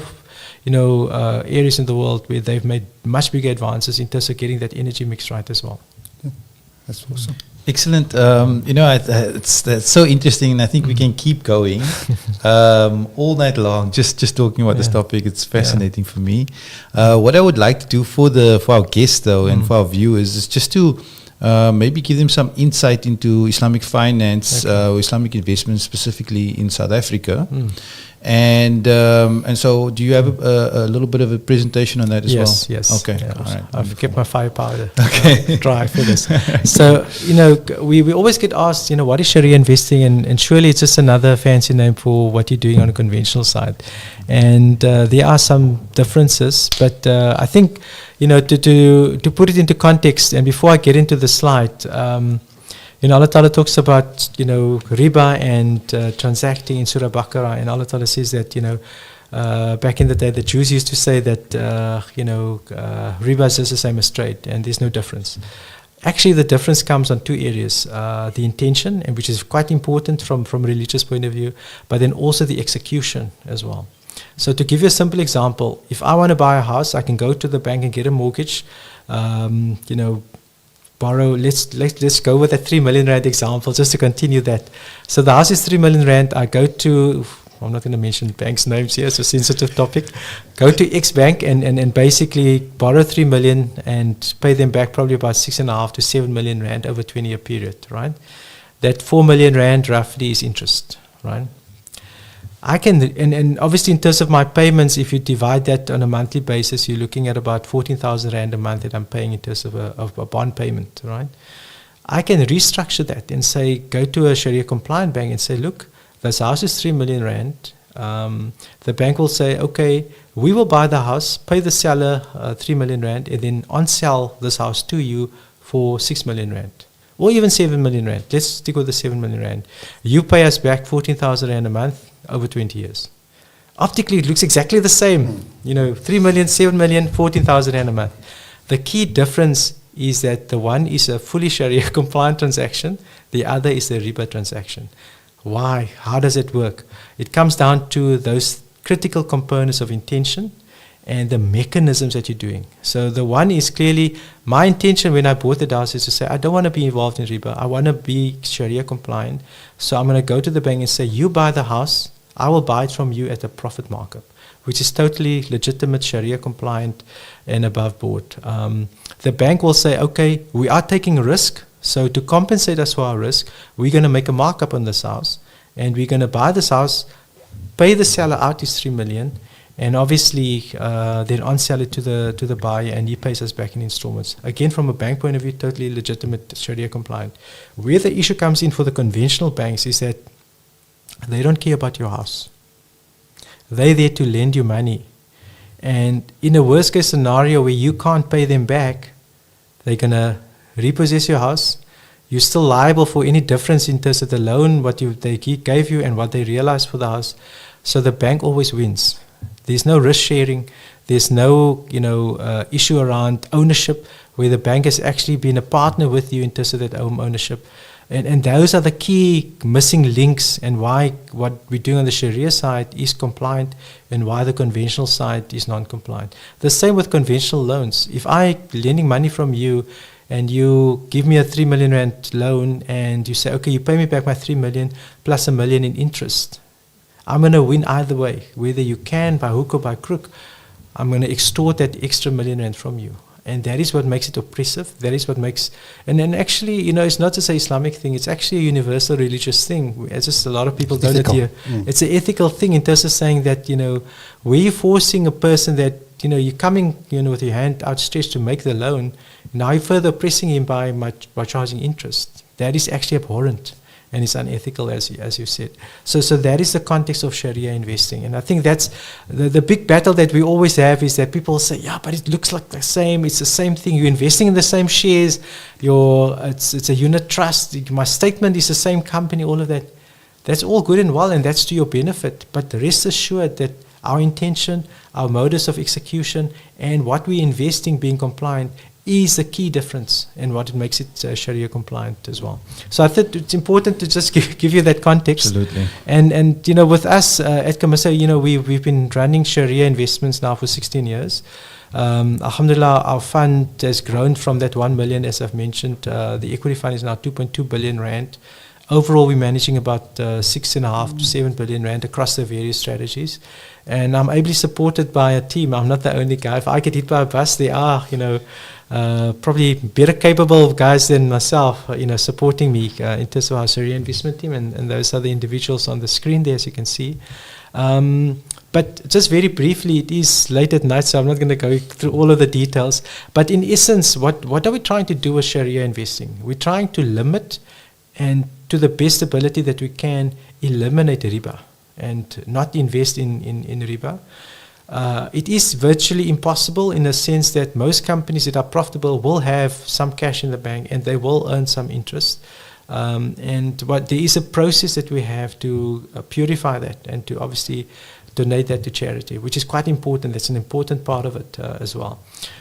areas in the world where they've made much bigger advances in terms of getting that energy mix right as well. Yeah, that's awesome. Excellent. That's so interesting, and I think we can keep going all night long, just talking about this topic. It's fascinating for me. What I would like to do for our guests, though, and for our viewers, is just to maybe give them some insight into Islamic finance, or Islamic investment specifically in South Africa. And so, do you have a little bit of a presentation on that as well? Yes. Okay. Yeah, all right. I've kept my firepower dry for this. Right. So, we always get asked, what is Sharia investing? And surely it's just another fancy name for what you're doing on a conventional side. And there are some differences, but I think, to put it into context, and before I get into the slide, Allah Ta'ala talks about, riba and transacting in Surah Baqarah, and Allah Ta'ala says that, back in the day, the Jews used to say that, riba is just the same as trade, and there's no difference. Actually, the difference comes on two areas, the intention, and which is quite important from a religious point of view, but then also the execution as well. So to give you a simple example, if I want to buy a house, I can go to the bank and get a mortgage, borrow, let's go with a 3 million rand example just to continue that. So the house is 3 million rand. I go to, I'm not going to mention banks' names here, it's a sensitive topic. Go to X bank and basically borrow 3 million and pay them back probably about 6.5 to 7 million rand over a 20-year period, right? That 4 million rand roughly is interest, right? I can, and obviously in terms of my payments, if you divide that on a monthly basis, you're looking at about 14,000 rand a month that I'm paying in terms of a bond payment, right? I can restructure that and say, go to a Sharia compliant bank and say, look, this house is 3 million rand. The bank will say, okay, we will buy the house, pay the seller 3 million rand, and then on-sell this house to you for 6 million rand. Or even 7 million rand. Let's stick with the 7 million rand. You pay us back 14,000 rand a month over 20 years. Optically, it looks exactly the same. 3 million, 7 million, 14,000 rand a month. The key difference is that the one is a fully Sharia compliant transaction, the other is a riba transaction. Why? How does it work? It comes down to those critical components of intention and the mechanisms that you're doing. So the one is clearly, my intention when I bought the house is to say, I don't want to be involved in riba. I want to be Sharia compliant. So I'm going to go to the bank and say, you buy the house, I will buy it from you at a profit markup, which is totally legitimate, Sharia compliant and above board. The bank will say, okay, we are taking risk. So to compensate us for our risk, we're going to make a markup on this house and we're going to buy this house, pay the seller out his 3 million, and obviously then on-sell it to the buyer and he pays us back in installments. Again, from a bank point of view, totally legitimate, Sharia compliant. Where the issue comes in for the conventional banks is that they don't care about your house. They're there to lend you money. And in a worst case scenario where you can't pay them back, they're going to repossess your house. You're still liable for any difference in terms of the loan, what they gave you and what they realized for the house. So the bank always wins. There's no risk sharing. There's no issue around ownership where the bank has actually been a partner with you in terms of that home ownership. And those are the key missing links and why what we're doing on the Sharia side is compliant and why the conventional side is non-compliant. The same with conventional loans. If I'm lending money from you and you give me a 3 million rand loan and you say, okay, you pay me back my 3 million plus 1 million in interest, I'm going to win either way. Whether you can, by hook or by crook, I'm going to extort that extra 1 million rand from you. And that is what makes it oppressive. That is what makes... And then actually, it's not just an Islamic thing. It's actually a universal religious thing. It's just a lot of people don't adhere. It's an ethical thing in terms of saying that, where you're forcing a person that, you're coming, with your hand outstretched to make the loan, now you're further oppressing him by charging interest. That is actually abhorrent. And it's unethical, as you said. So that is the context of Sharia investing. And I think that's the big battle that we always have is that people say, yeah, but it looks like the same. It's the same thing. You're investing in the same shares. It's a unit trust. My statement is the same company, all of that. That's all good and well, and that's to your benefit. But rest assured that our intention, our modus of execution, and what we're investing being compliant is the key difference in what it makes it Sharia compliant as well. So I think it's important to just give you that context. Absolutely. And with us at Camissa, we've been running Sharia investments now for 16 years. Alhamdulillah, our fund has grown from that 1 million, as I've mentioned. The equity fund is now 2.2 billion rand. Overall, we're managing about 6.5 to 7 billion rand across the various strategies. And I'm ably supported by a team. I'm not the only guy. If I get hit by a bus, there are, probably better capable guys than myself, supporting me in terms of our Sharia investment team. And those are the individuals on the screen there, as you can see. But just very briefly, it is late at night, so I'm not going to go through all of the details. But in essence, what are we trying to do with Sharia investing? We're trying to limit and to the best ability that we can eliminate riba and not invest in riba. It is virtually impossible in the sense that most companies that are profitable will have some cash in the bank and they will earn some interest. And there is a process that we have to purify that and to obviously donate that to charity, which is quite important. That's an important part of it as well.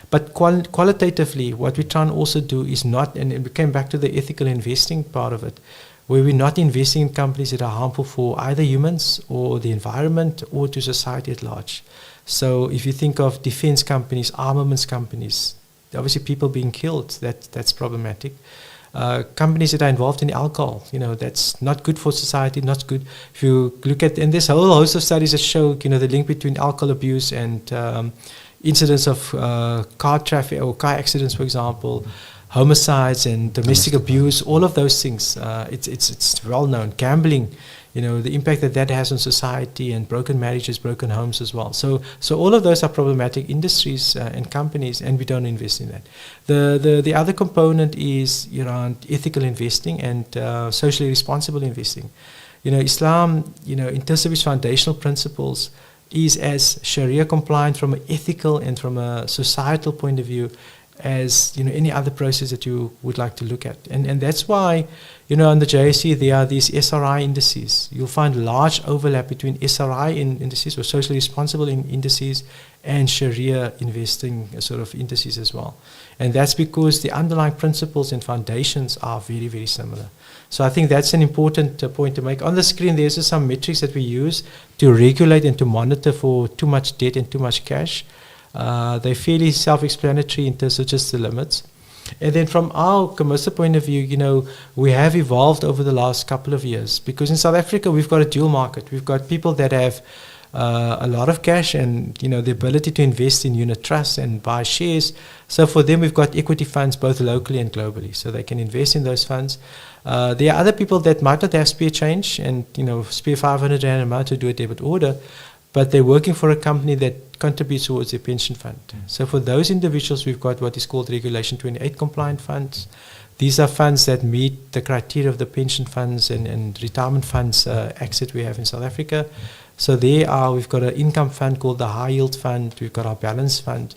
But qualitatively, what we try and also do is not, and we came back to the ethical investing part of it, where we're not investing in companies that are harmful for either humans or the environment or to society at large. So if you think of defense companies, armaments companies, obviously people being killed, that's problematic. Companies that are involved in alcohol, that's not good for society, not good. If you look at, and there's a whole host of studies that show, the link between alcohol abuse and incidents of car traffic or car accidents, for example, homicides and domestic abuse, all of those things. It's well known. Gambling, the impact that has on society, and broken marriages, broken homes as well. So all of those are problematic industries and companies, and we don't invest in that. The other component is around ethical investing and socially responsible investing. Islam, in terms of its foundational principles, is as Sharia compliant from an ethical and from a societal point of view as any other process that you would like to look at. And that's why on the JSE there are these SRI indices. You'll find large overlap between SRI indices or socially responsible indices and Sharia investing sort of indices as well. And that's because the underlying principles and foundations are very, very similar. So I think that's an important point to make. On the screen there's just some metrics that we use to regulate and to monitor for too much debt and too much cash. They're fairly self-explanatory in terms of just the limits. And then from our commercial point of view, we have evolved over the last couple of years, because in South Africa we've got a dual market. We've got people that have a lot of cash and the ability to invest in unit trusts and buy shares. So for them we've got equity funds both locally and globally, so they can invest in those funds. There are other people that might not have spare change and spare 500 rand a month to do a debit order, but they're working for a company that contributes towards their pension fund. So for those individuals, we've got what is called Regulation 28 compliant funds. These are funds that meet the criteria of the pension funds and retirement funds acts that we have in South Africa. So we've got an income fund called the High Yield Fund. We've got our Balance Fund,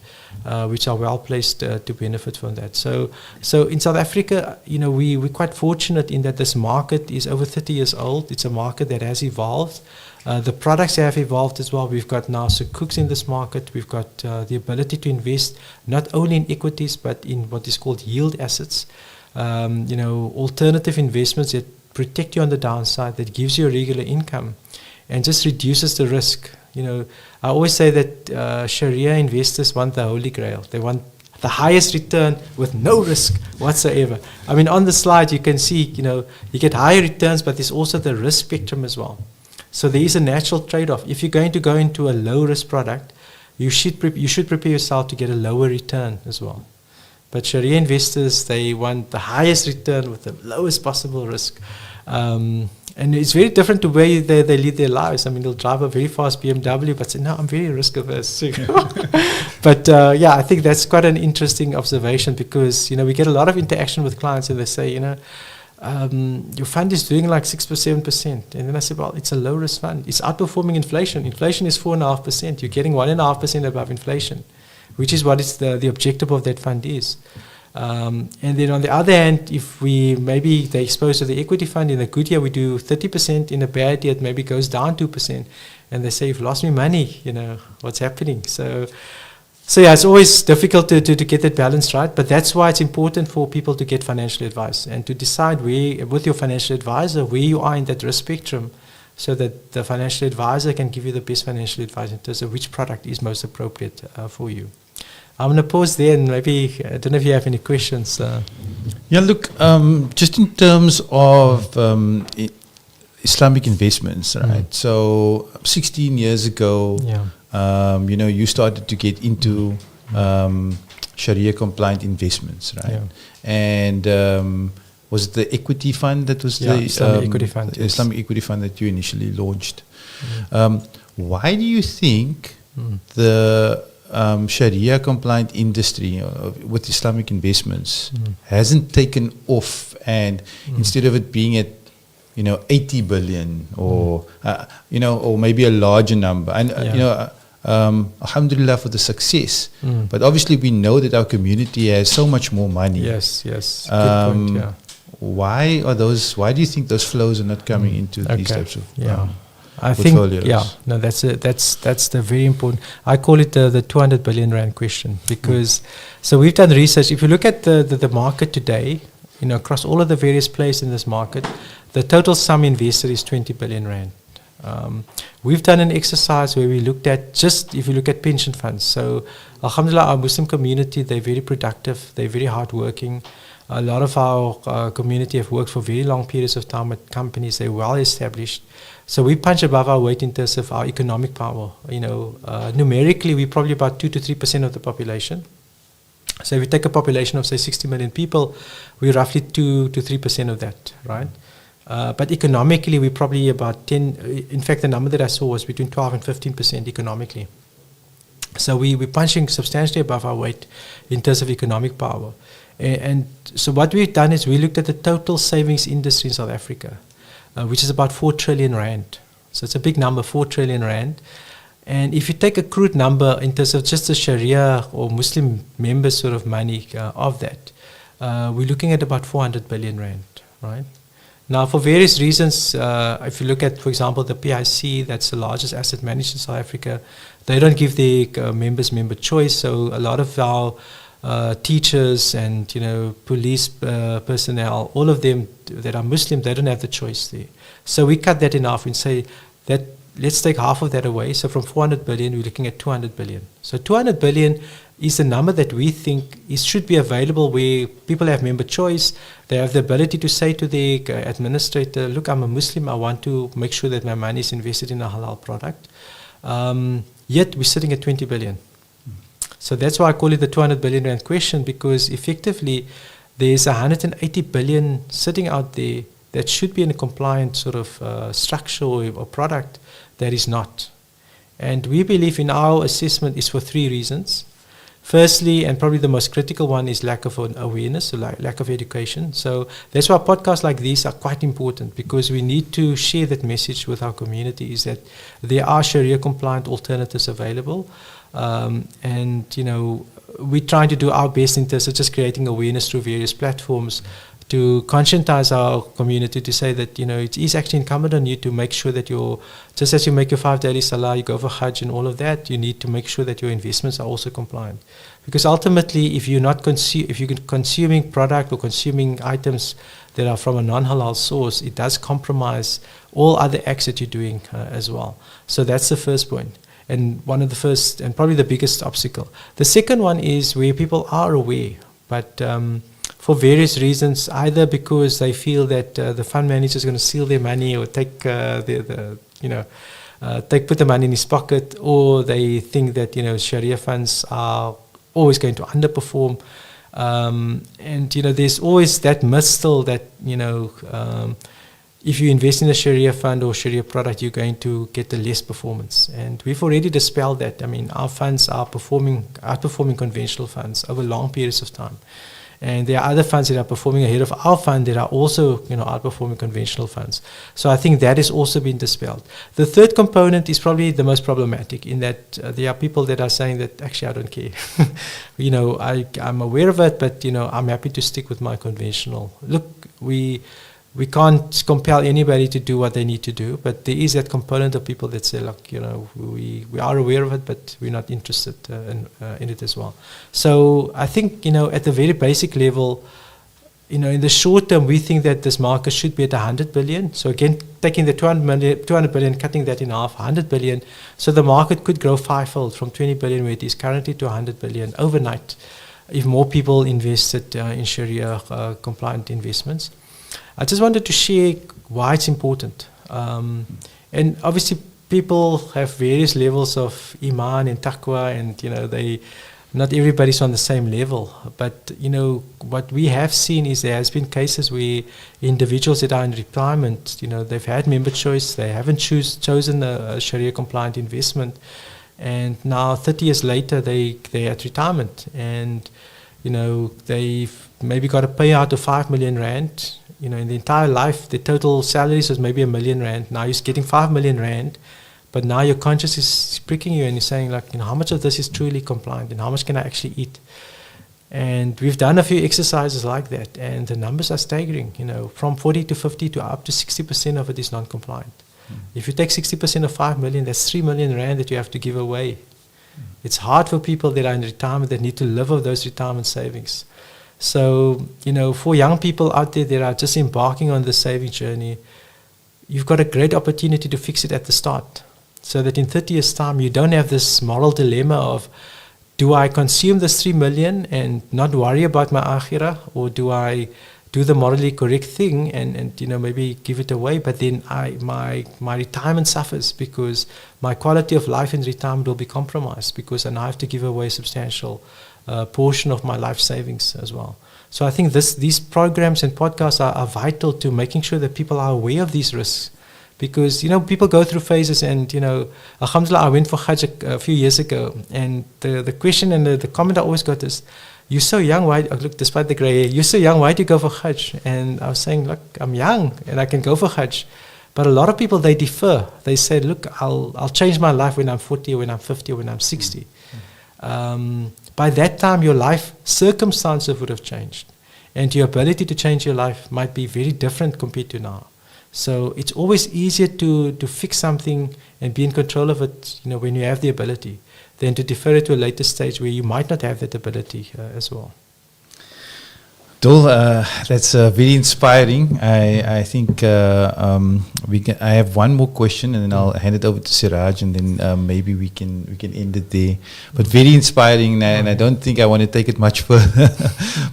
which are well placed to benefit from that. So in South Africa, we're quite fortunate in that this market is over 30 years old. It's a market that has evolved. The products have evolved as well. We've got now Sukuks in this market. We've got the ability to invest not only in equities but in what is called yield assets. Alternative investments that protect you on the downside, that gives you a regular income and just reduces the risk. I always say that Sharia investors want the holy grail. They want the highest return with no risk whatsoever. I mean, on the slide you can see, you get higher returns, but there's also the risk spectrum as well. So there is a natural trade-off. If you're going to go into a low-risk product, you should prepare yourself to get a lower return as well. But Sharia investors, they want the highest return with the lowest possible risk. And it's very different to where they lead their lives. I mean, they'll drive a very fast BMW, but say, no, I'm very risk-averse. But I think that's quite an interesting observation, because, we get a lot of interaction with clients and they say, your fund is doing like 6% or 7%. And then I say, well, it's a low-risk fund. It's outperforming inflation. Inflation is 4.5%. You're getting 1.5% above inflation, which is what the objective of that fund is. And then on the other hand, if we maybe they exposed to the equity fund, in a good year we do 30%, in a bad year it maybe goes down 2%. And they say, you've lost me money, what's happening? So yeah, it's always difficult to get that balance right, but that's why it's important for people to get financial advice and to decide with your financial advisor where you are in that risk spectrum, so that the financial advisor can give you the best financial advice in terms of which product is most appropriate for you. I'm going to pause there and maybe, I don't know if you have any questions. Yeah, look, just in terms of Islamic investments, right? So 16 years ago, you started to get into Sharia compliant investments, right? Yeah. And was it the equity fund that was the Islamic equity fund? Yes. Islamic equity fund that you initially launched? Why do you think the Sharia compliant industry with Islamic investments hasn't taken off, and instead of it being at 80 billion or or maybe a larger number, and alhamdulillah for the success, but obviously we know that our community has so much more money. Yes. Good point, yeah. Why do you think those flows are not coming into these types of I think, portfolios? that's the very important. I call it the 200 billion rand question, because so we've done research. If you look at the market today, across all of the various players in this market, the total sum invested is 20 billion rand. We've done an exercise where we looked at if you look at pension funds. So alhamdulillah, our Muslim community, they're very productive, they're very hardworking. A lot of our community have worked for very long periods of time at companies. They're well established. So we punch above our weight in terms of our economic power. Numerically, we're probably about 2 to 3% of the population. So if you take a population of, say, 60 million people, we're roughly 2 to 3% of that, right? But economically, we're probably about 10. In fact, the number that I saw was between 12 and 15% economically. So we're punching substantially above our weight in terms of economic power. And so what we've done is we looked at the total savings industry in South Africa, which is about 4 trillion rand. So it's a big number, 4 trillion rand. And if you take a crude number in terms of just the Sharia or Muslim members sort of money of that, we're looking at about 400 billion rand, right? Now, for various reasons, if you look at, for example, the PIC, that's the largest asset manager in South Africa, they don't give their members member choice. So a lot of our teachers and police personnel, all of them that are Muslim, they don't have the choice there. So we cut that in half and say that let's take half of that away. So from 400 billion, we're looking at 200 billion. So 200 billion is a number that we think should be available, where people have member choice. They have the ability to say to the administrator, look, I'm a Muslim, I want to make sure that my money is invested in a halal product. Yet we're sitting at 20 billion. So that's why I call it the 200 billion rand question, because effectively there's 180 billion sitting out there that should be in a compliant sort of structure or product that is not. And we believe in our assessment is for 3 reasons. Firstly, and probably the most critical one, is lack of awareness, so lack of education. So that's why podcasts like these are quite important, because we need to share that message with our community, is that there are Sharia compliant alternatives available. And we're trying to do our best in terms of just creating awareness through various platforms to conscientize our community, to say that it is actually incumbent on you to make sure that just as you make your 5 daily salah, you go for Hajj and all of that, you need to make sure that your investments are also compliant. Because ultimately, if you're consuming product or consuming items that are from a non-halal source, it does compromise all other acts that you're doing as well. So that's the first point. And one of the first and probably the biggest obstacle. The second one is where people are aware, but for various reasons, either because they feel that the fund manager is going to steal their money or put the money in his pocket, or they think that Sharia funds are always going to underperform, and there's always that myth still that if you invest in a Sharia fund or Sharia product, you're going to get a less performance. And we've already dispelled that. I mean, our funds are outperforming conventional funds over long periods of time. And there are other funds that are performing ahead of our fund that are also, outperforming conventional funds. So I think that has also been dispelled. The third component is probably the most problematic in that there are people that are saying that actually I don't care. I'm aware of it, but I'm happy to stick with my conventional. Look, we can't compel anybody to do what they need to do, but there is that component of people that say, look, we are aware of it, but we're not interested in it as well. So I think, at the very basic level, in the short term, we think that this market should be at 100 billion. So again, taking the 200 billion, cutting that in half, 100 billion. So the market could grow fivefold from 20 billion, where it is currently, to 100 billion overnight, if more people invested in Sharia compliant investments. I just wanted to share why it's important. And obviously people have various levels of iman and taqwa, and not everybody's on the same level. But what we have seen is there has been cases where individuals that are in retirement, they've had member choice, they haven't chosen a Sharia compliant investment, and now 30 years later they're at retirement, and they've maybe got a payout of 5 million rand. In the entire life, the total salaries was maybe R1 million. Now you're getting 5 million rand, but now your conscience is pricking you, and you're saying, like, how much of this is truly compliant, and how much can I actually eat? And we've done a few exercises like that, and the numbers are staggering. From 40 to 50 to up to 60% of it is non-compliant. If you take 60% of 5 million, that's 3 million rand that you have to give away. It's hard for people that are in retirement that need to live off those retirement savings. So, for young people out there that are just embarking on the saving journey, you've got a great opportunity to fix it at the start, so that in 30 years' time, you don't have this moral dilemma of, do I consume this 3 million and not worry about my akhirah, or do I do the morally correct thing and maybe give it away, but then my retirement suffers because my quality of life in retirement will be compromised because I now have to give away a substantial portion of my life savings as well. So I think these programs and podcasts are vital to making sure that people are aware of these risks, because people go through phases, and alhamdulillah, I went for Hajj a few years ago, and the question and the comment I always got is, you're so young, why, look, despite the grey hair, you're so young, why do you go for Hajj? And I was saying, look, I'm young and I can go for Hajj. But a lot of people, they defer. They say, look, I'll change my life when I'm 40 or when I'm 50 or when I'm 60. By that time, your life circumstances would have changed, and your ability to change your life might be very different compared to now. So it's always easier to fix something and be in control of it, when you have the ability, than to defer it to a later stage where you might not have that ability as well. Dol, that's very inspiring. I think I have one more question, and then I'll hand it over to Siraj, and then maybe we can end it there. But very inspiring, and I don't think I want to take it much further.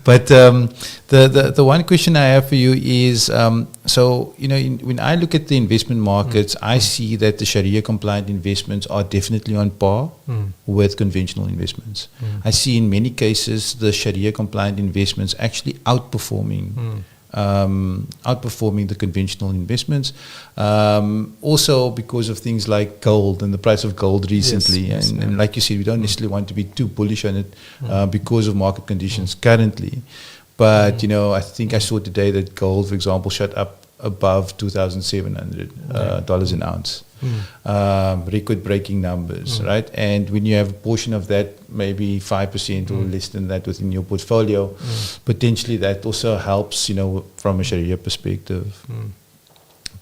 But the one question I have for you is, when I look at the investment markets, I see that the Sharia compliant investments are definitely on par with conventional investments. I see in many cases the Sharia compliant investments actually outperforming the conventional investments, also because of things like gold and the price of gold recently. Yes, and like you said, we don't necessarily want to be too bullish on it because of market conditions currently. But I think I saw today that gold, for example, shot up above $2,700 an ounce. Record-breaking numbers, right? And when you have a portion of that, maybe 5% or less than that within your portfolio, potentially that also helps, from a Sharia perspective.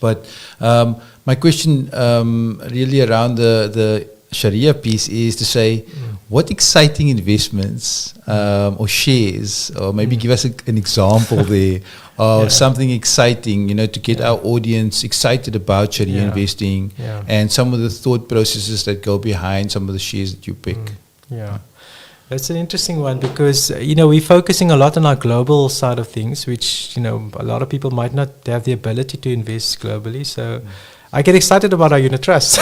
But my question really around the Sharia piece is to say, what exciting investments or shares, or maybe give us an example there of something exciting, to get our audience excited about Sharia investing and some of the thought processes that go behind some of the shares that you pick. That's an interesting one, because we're focusing a lot on our global side of things, which a lot of people might not have the ability to invest globally. So I get excited about our unit trust,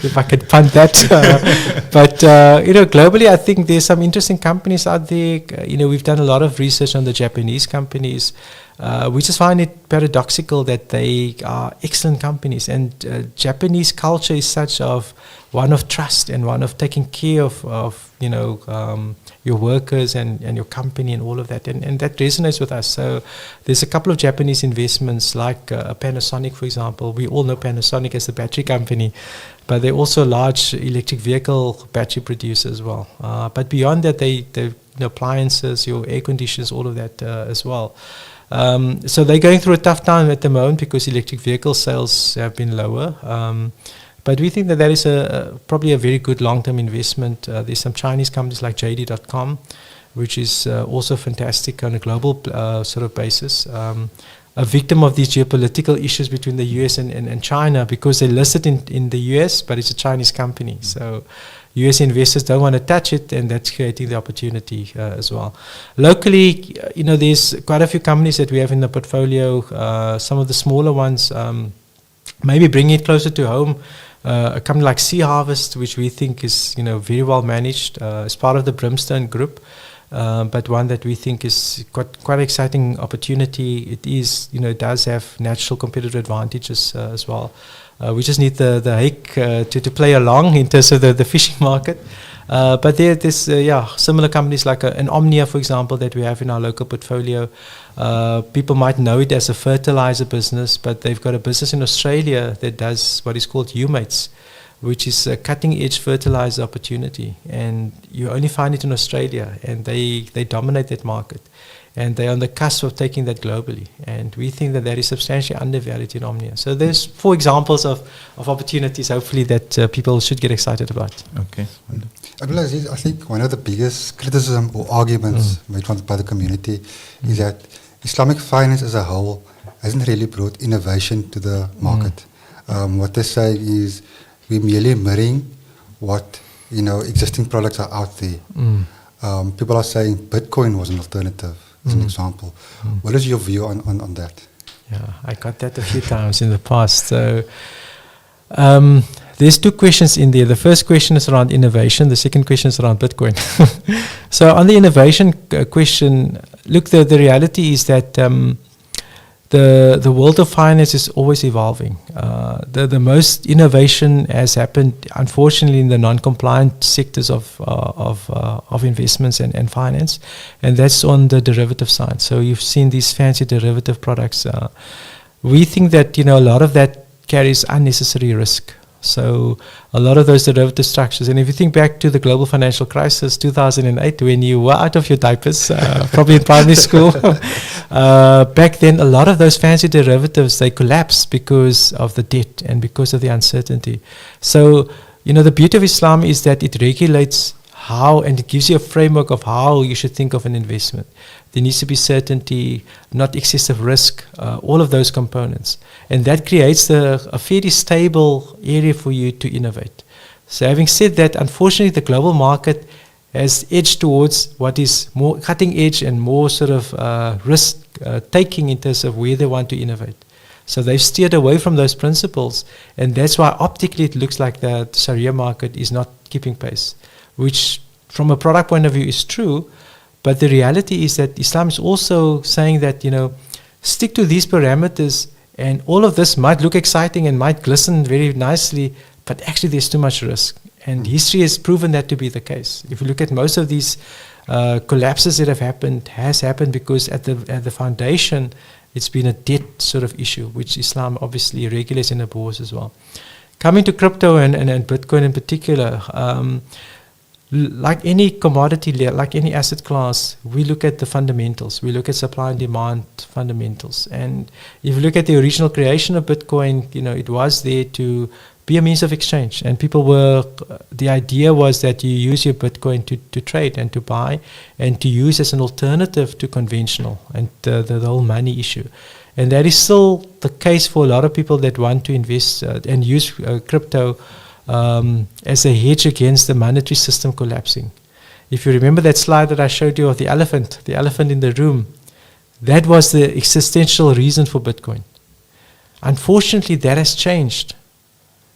if I could punt that. But globally, I think there's some interesting companies out there. We've done a lot of research on the Japanese companies. We just find it paradoxical that they are excellent companies, and Japanese culture is such of one of trust and one of taking care of your workers and your company and all of that, and that resonates with us. So there's a couple of Japanese investments like Panasonic, for example. We all know Panasonic as a battery company, but they're also a large electric vehicle battery producer as well. But beyond that, they appliances, your air conditioners, all of that as well. So they're going through a tough time at the moment because electric vehicle sales have been lower. But we think that is probably a very good long-term investment. There's some Chinese companies like JD.com, which is also fantastic on a global sort of basis. A victim of these geopolitical issues between the US and China, because they're listed in the US, but it's a Chinese company. So US investors don't want to touch it, and that's creating the opportunity as well. Locally, there's quite a few companies that we have in the portfolio. Some of the smaller ones, maybe bringing it closer to home. A company like Sea Harvest, which we think is very well managed, as part of the Brimstone Group, but one that we think is quite an exciting opportunity. It is, it does have natural competitive advantages as well. We just need the hake to play along in terms of the fishing market. But there's similar companies like an Omnia, for example, that we have in our local portfolio. People might know it as a fertilizer business, but they've got a business in Australia that does what is called Humates, which is a cutting-edge fertilizer opportunity. And you only find it in Australia, and they dominate that market. And they're on the cusp of taking that globally. And we think that is substantially undervalued in Omnia. So there's 4 examples of opportunities, hopefully, that people should get excited about. Okay. Abdulaziz, I think one of the biggest criticism or arguments made by the community is that Islamic finance as a whole hasn't really brought innovation to the market. What they say is we're merely mirroring what existing products are out there. People are saying Bitcoin was an alternative, as an example. What is your view on that? Yeah, I got that a few times in the past. So there's 2 questions in there. The first question is around innovation. The second question is around Bitcoin. So on the innovation question, look, the reality is that the world of finance is always evolving. The most innovation has happened, unfortunately, in the non-compliant sectors of investments and finance, and that's on the derivative side. So you've seen these fancy derivative products. We think that a lot of that carries unnecessary risk. So a lot of those derivative structures, and if you think back to the global financial crisis, 2008, when you were out of your diapers, probably in primary school, back then a lot of those fancy derivatives, they collapsed because of the debt and because of the uncertainty. So, the beauty of Islam is that it regulates how, and it gives you a framework of how you should think of an investment. There needs to be certainty, not excessive risk, all of those components. And that creates a fairly stable area for you to innovate. So having said that, unfortunately, the global market has edged towards what is more cutting edge and more sort of risk taking in terms of where they want to innovate. So they've steered away from those principles, and that's why optically it looks like the Sharia market is not keeping pace, which from a product point of view is true. But the reality is that Islam is also saying that, stick to these parameters, and all of this might look exciting and might glisten very nicely, but actually there's too much risk. And history has proven that to be the case. If you look at most of these collapses that has happened because at the foundation, it's been a debt sort of issue, which Islam obviously regulates and abhors as well. Coming to crypto and Bitcoin in particular, like any commodity, like any asset class, we look at the fundamentals. We look at supply and demand fundamentals. And if you look at the original creation of Bitcoin, it was there to be a means of exchange. And the idea was that you use your Bitcoin to trade and to buy and to use as an alternative to conventional and the whole money issue. And that is still the case for a lot of people that want to invest and use crypto as a hedge against the monetary system collapsing. If you remember that slide that I showed you of the elephant in the room, that was the existential reason for Bitcoin. Unfortunately, that has changed.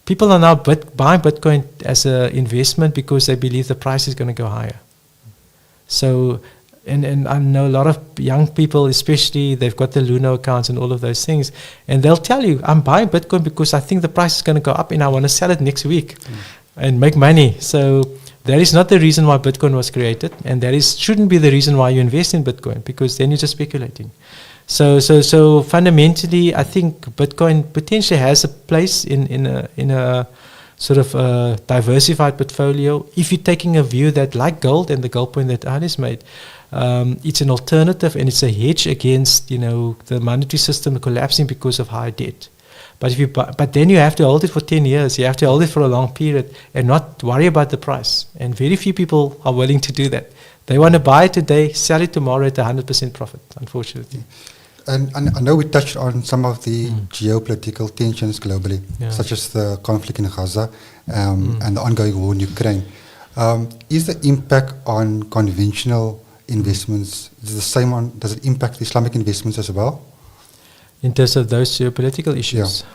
People are now buying Bitcoin as an investment because they believe the price is going to go higher. So, and I know a lot of young people, especially, they've got the Luno accounts and all of those things, and they'll tell you, I'm buying Bitcoin because I think the price is going to go up and I want to sell it next week. and make money. So that is not the reason why Bitcoin was created, and that shouldn't be the reason why you invest in Bitcoin, because then you're just speculating. So fundamentally, I think Bitcoin potentially has a place in a sort of a diversified portfolio. If you're taking a view that, like gold, and the gold point that Alice made, it's an alternative and it's a hedge against the monetary system collapsing because of high debt. But then you have to hold it for 10 years. You have to hold it for a long period and not worry about the price. And very few people are willing to do that. They want to buy it today, sell it tomorrow at 100% profit, unfortunately. And I know we touched on some of the geopolitical tensions globally, such as the conflict in Gaza and the ongoing war in Ukraine. Is the impact on conventional investments the same one? Does it impact Islamic investments as well? In terms of those geopolitical issues?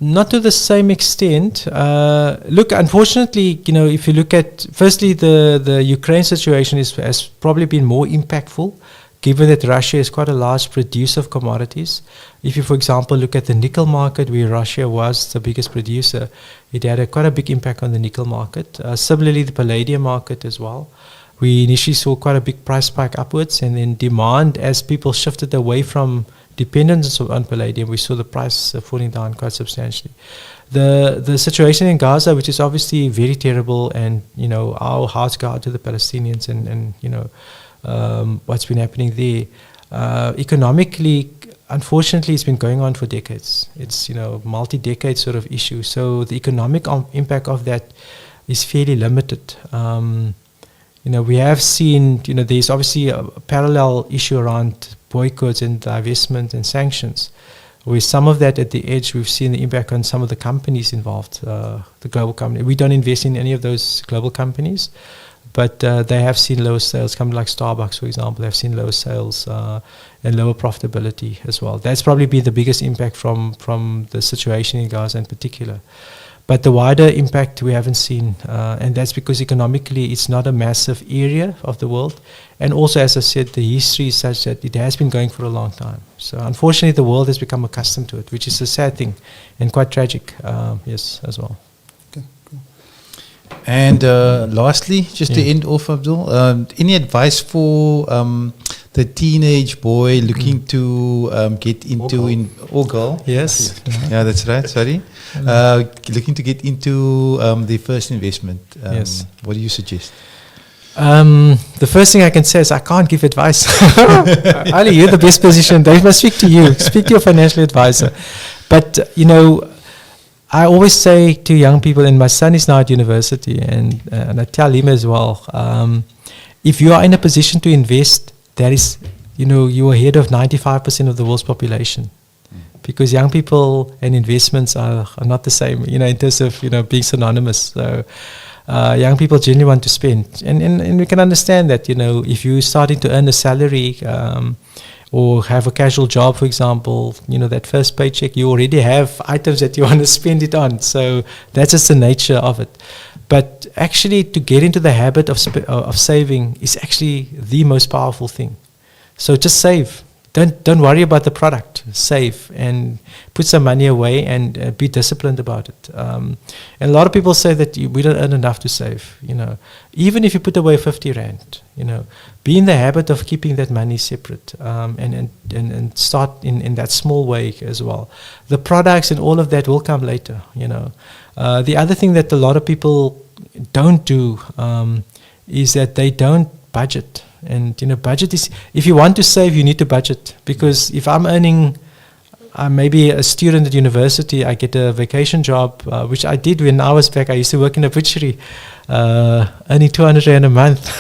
Not to the same extent. Look, unfortunately, if you look at, firstly, the Ukraine situation has probably been more impactful, given that Russia is quite a large producer of commodities. If you, for example, look at the nickel market, where Russia was the biggest producer, it had quite a big impact on the nickel market. Similarly, the palladium market as well. We initially saw quite a big price spike upwards, and then demand, as people shifted away from dependence on palladium, we saw the price falling down quite substantially. The situation in Gaza, which is obviously very terrible, and our hearts go out to the Palestinians, and what's been happening there. Economically, unfortunately, it's been going on for decades. It's multi-decade sort of issue. So the economic impact of that is fairly limited. We have seen, there's obviously a parallel issue around boycotts and divestment and sanctions. With some of that at the edge, we've seen the impact on some of the companies involved, the global company. We don't invest in any of those global companies, but they have seen lower sales. Companies like Starbucks, for example, have seen lower sales and lower profitability as well. That's probably been the biggest impact from the situation in Gaza in particular. But the wider impact we haven't seen, and that's because economically it's not a massive area of the world. And also, as I said, the history is such that it has been going for a long time. So unfortunately, the world has become accustomed to it, which is a sad thing and quite tragic, yes, as well. Okay, cool. And lastly, just to end off, Abdul, any advice for the teenage boy looking to get into or girl? Yes. Yeah, that's right. Sorry. Looking to get into their first investment. Yes. What do you suggest? The first thing I can say is I can't give advice. Ali, you're the best position. They must speak to you. Speak to your financial advisor. But, I always say to young people, and my son is now at university, and I tell him as well, if you are in a position to invest, that is, you are ahead of 95% of the world's population. Because young people and investments are not the same, in terms of, being synonymous. So young people generally want to spend. And we can understand that, if you're starting to earn a salary or have a casual job, for example, that first paycheck, you already have items that you want to spend it on. So that's just the nature of it. But actually, to get into the habit of saving is actually the most powerful thing. So just save. Don't worry about the product. Save and put some money away and be disciplined about it. And a lot of people say that we don't earn enough to save. Even if you put away 50 rand, be in the habit of keeping that money separate and start in that small way as well. The products and all of that will come later. The other thing that a lot of people don't do is that they don't budget. And budget is, if you want to save, you need to budget, because if I'm earning, I'm maybe a student at university, I get a vacation job, which I did when I was back. I used to work in a butchery, earning 200 rand a month.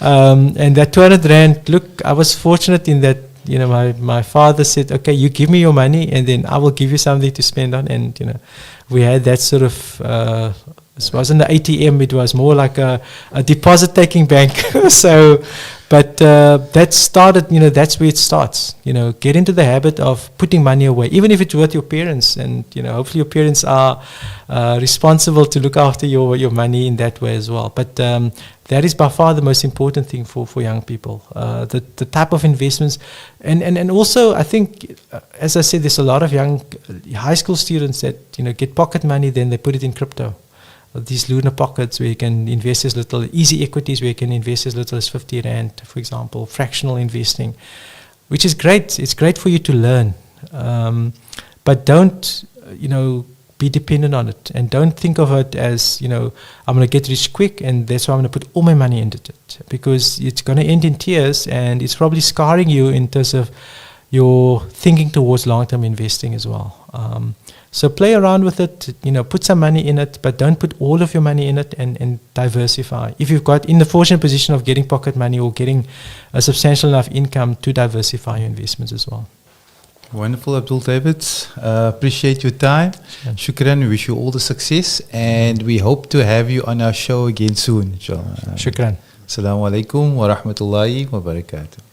And that 200 rand, look, I was fortunate in that, my father said, okay, you give me your money and then I will give you something to spend on. And, we had that sort of, it wasn't the ATM, it was more like a deposit-taking bank. So, But that started, that's where it starts. Get into the habit of putting money away, even if it's with your parents. And, hopefully your parents are responsible to look after your money in that way as well. But that is by far the most important thing for young people. The type of investments. And also, I think, as I said, there's a lot of young high school students that, get pocket money, then they put it in crypto. These lunar pockets where you can invest as little, easy equities where you can invest as little as 50 Rand, for example, fractional investing, which is great. It's great for you to learn. But don't, be dependent on it. And don't think of it as, I'm going to get rich quick and that's why I'm going to put all my money into it. Because it's going to end in tears and it's probably scarring you in terms of your thinking towards long-term investing as well. So play around with it, put some money in it, but don't put all of your money in it and diversify. If you've got in the fortunate position of getting pocket money or getting a substantial enough income to diversify your investments as well. Wonderful, Abdul David. Appreciate your time. Shukran. We wish you all the success and we hope to have you on our show again soon. Shukran. Assalamu alaikum wa rahmatullahi wa barakatuh.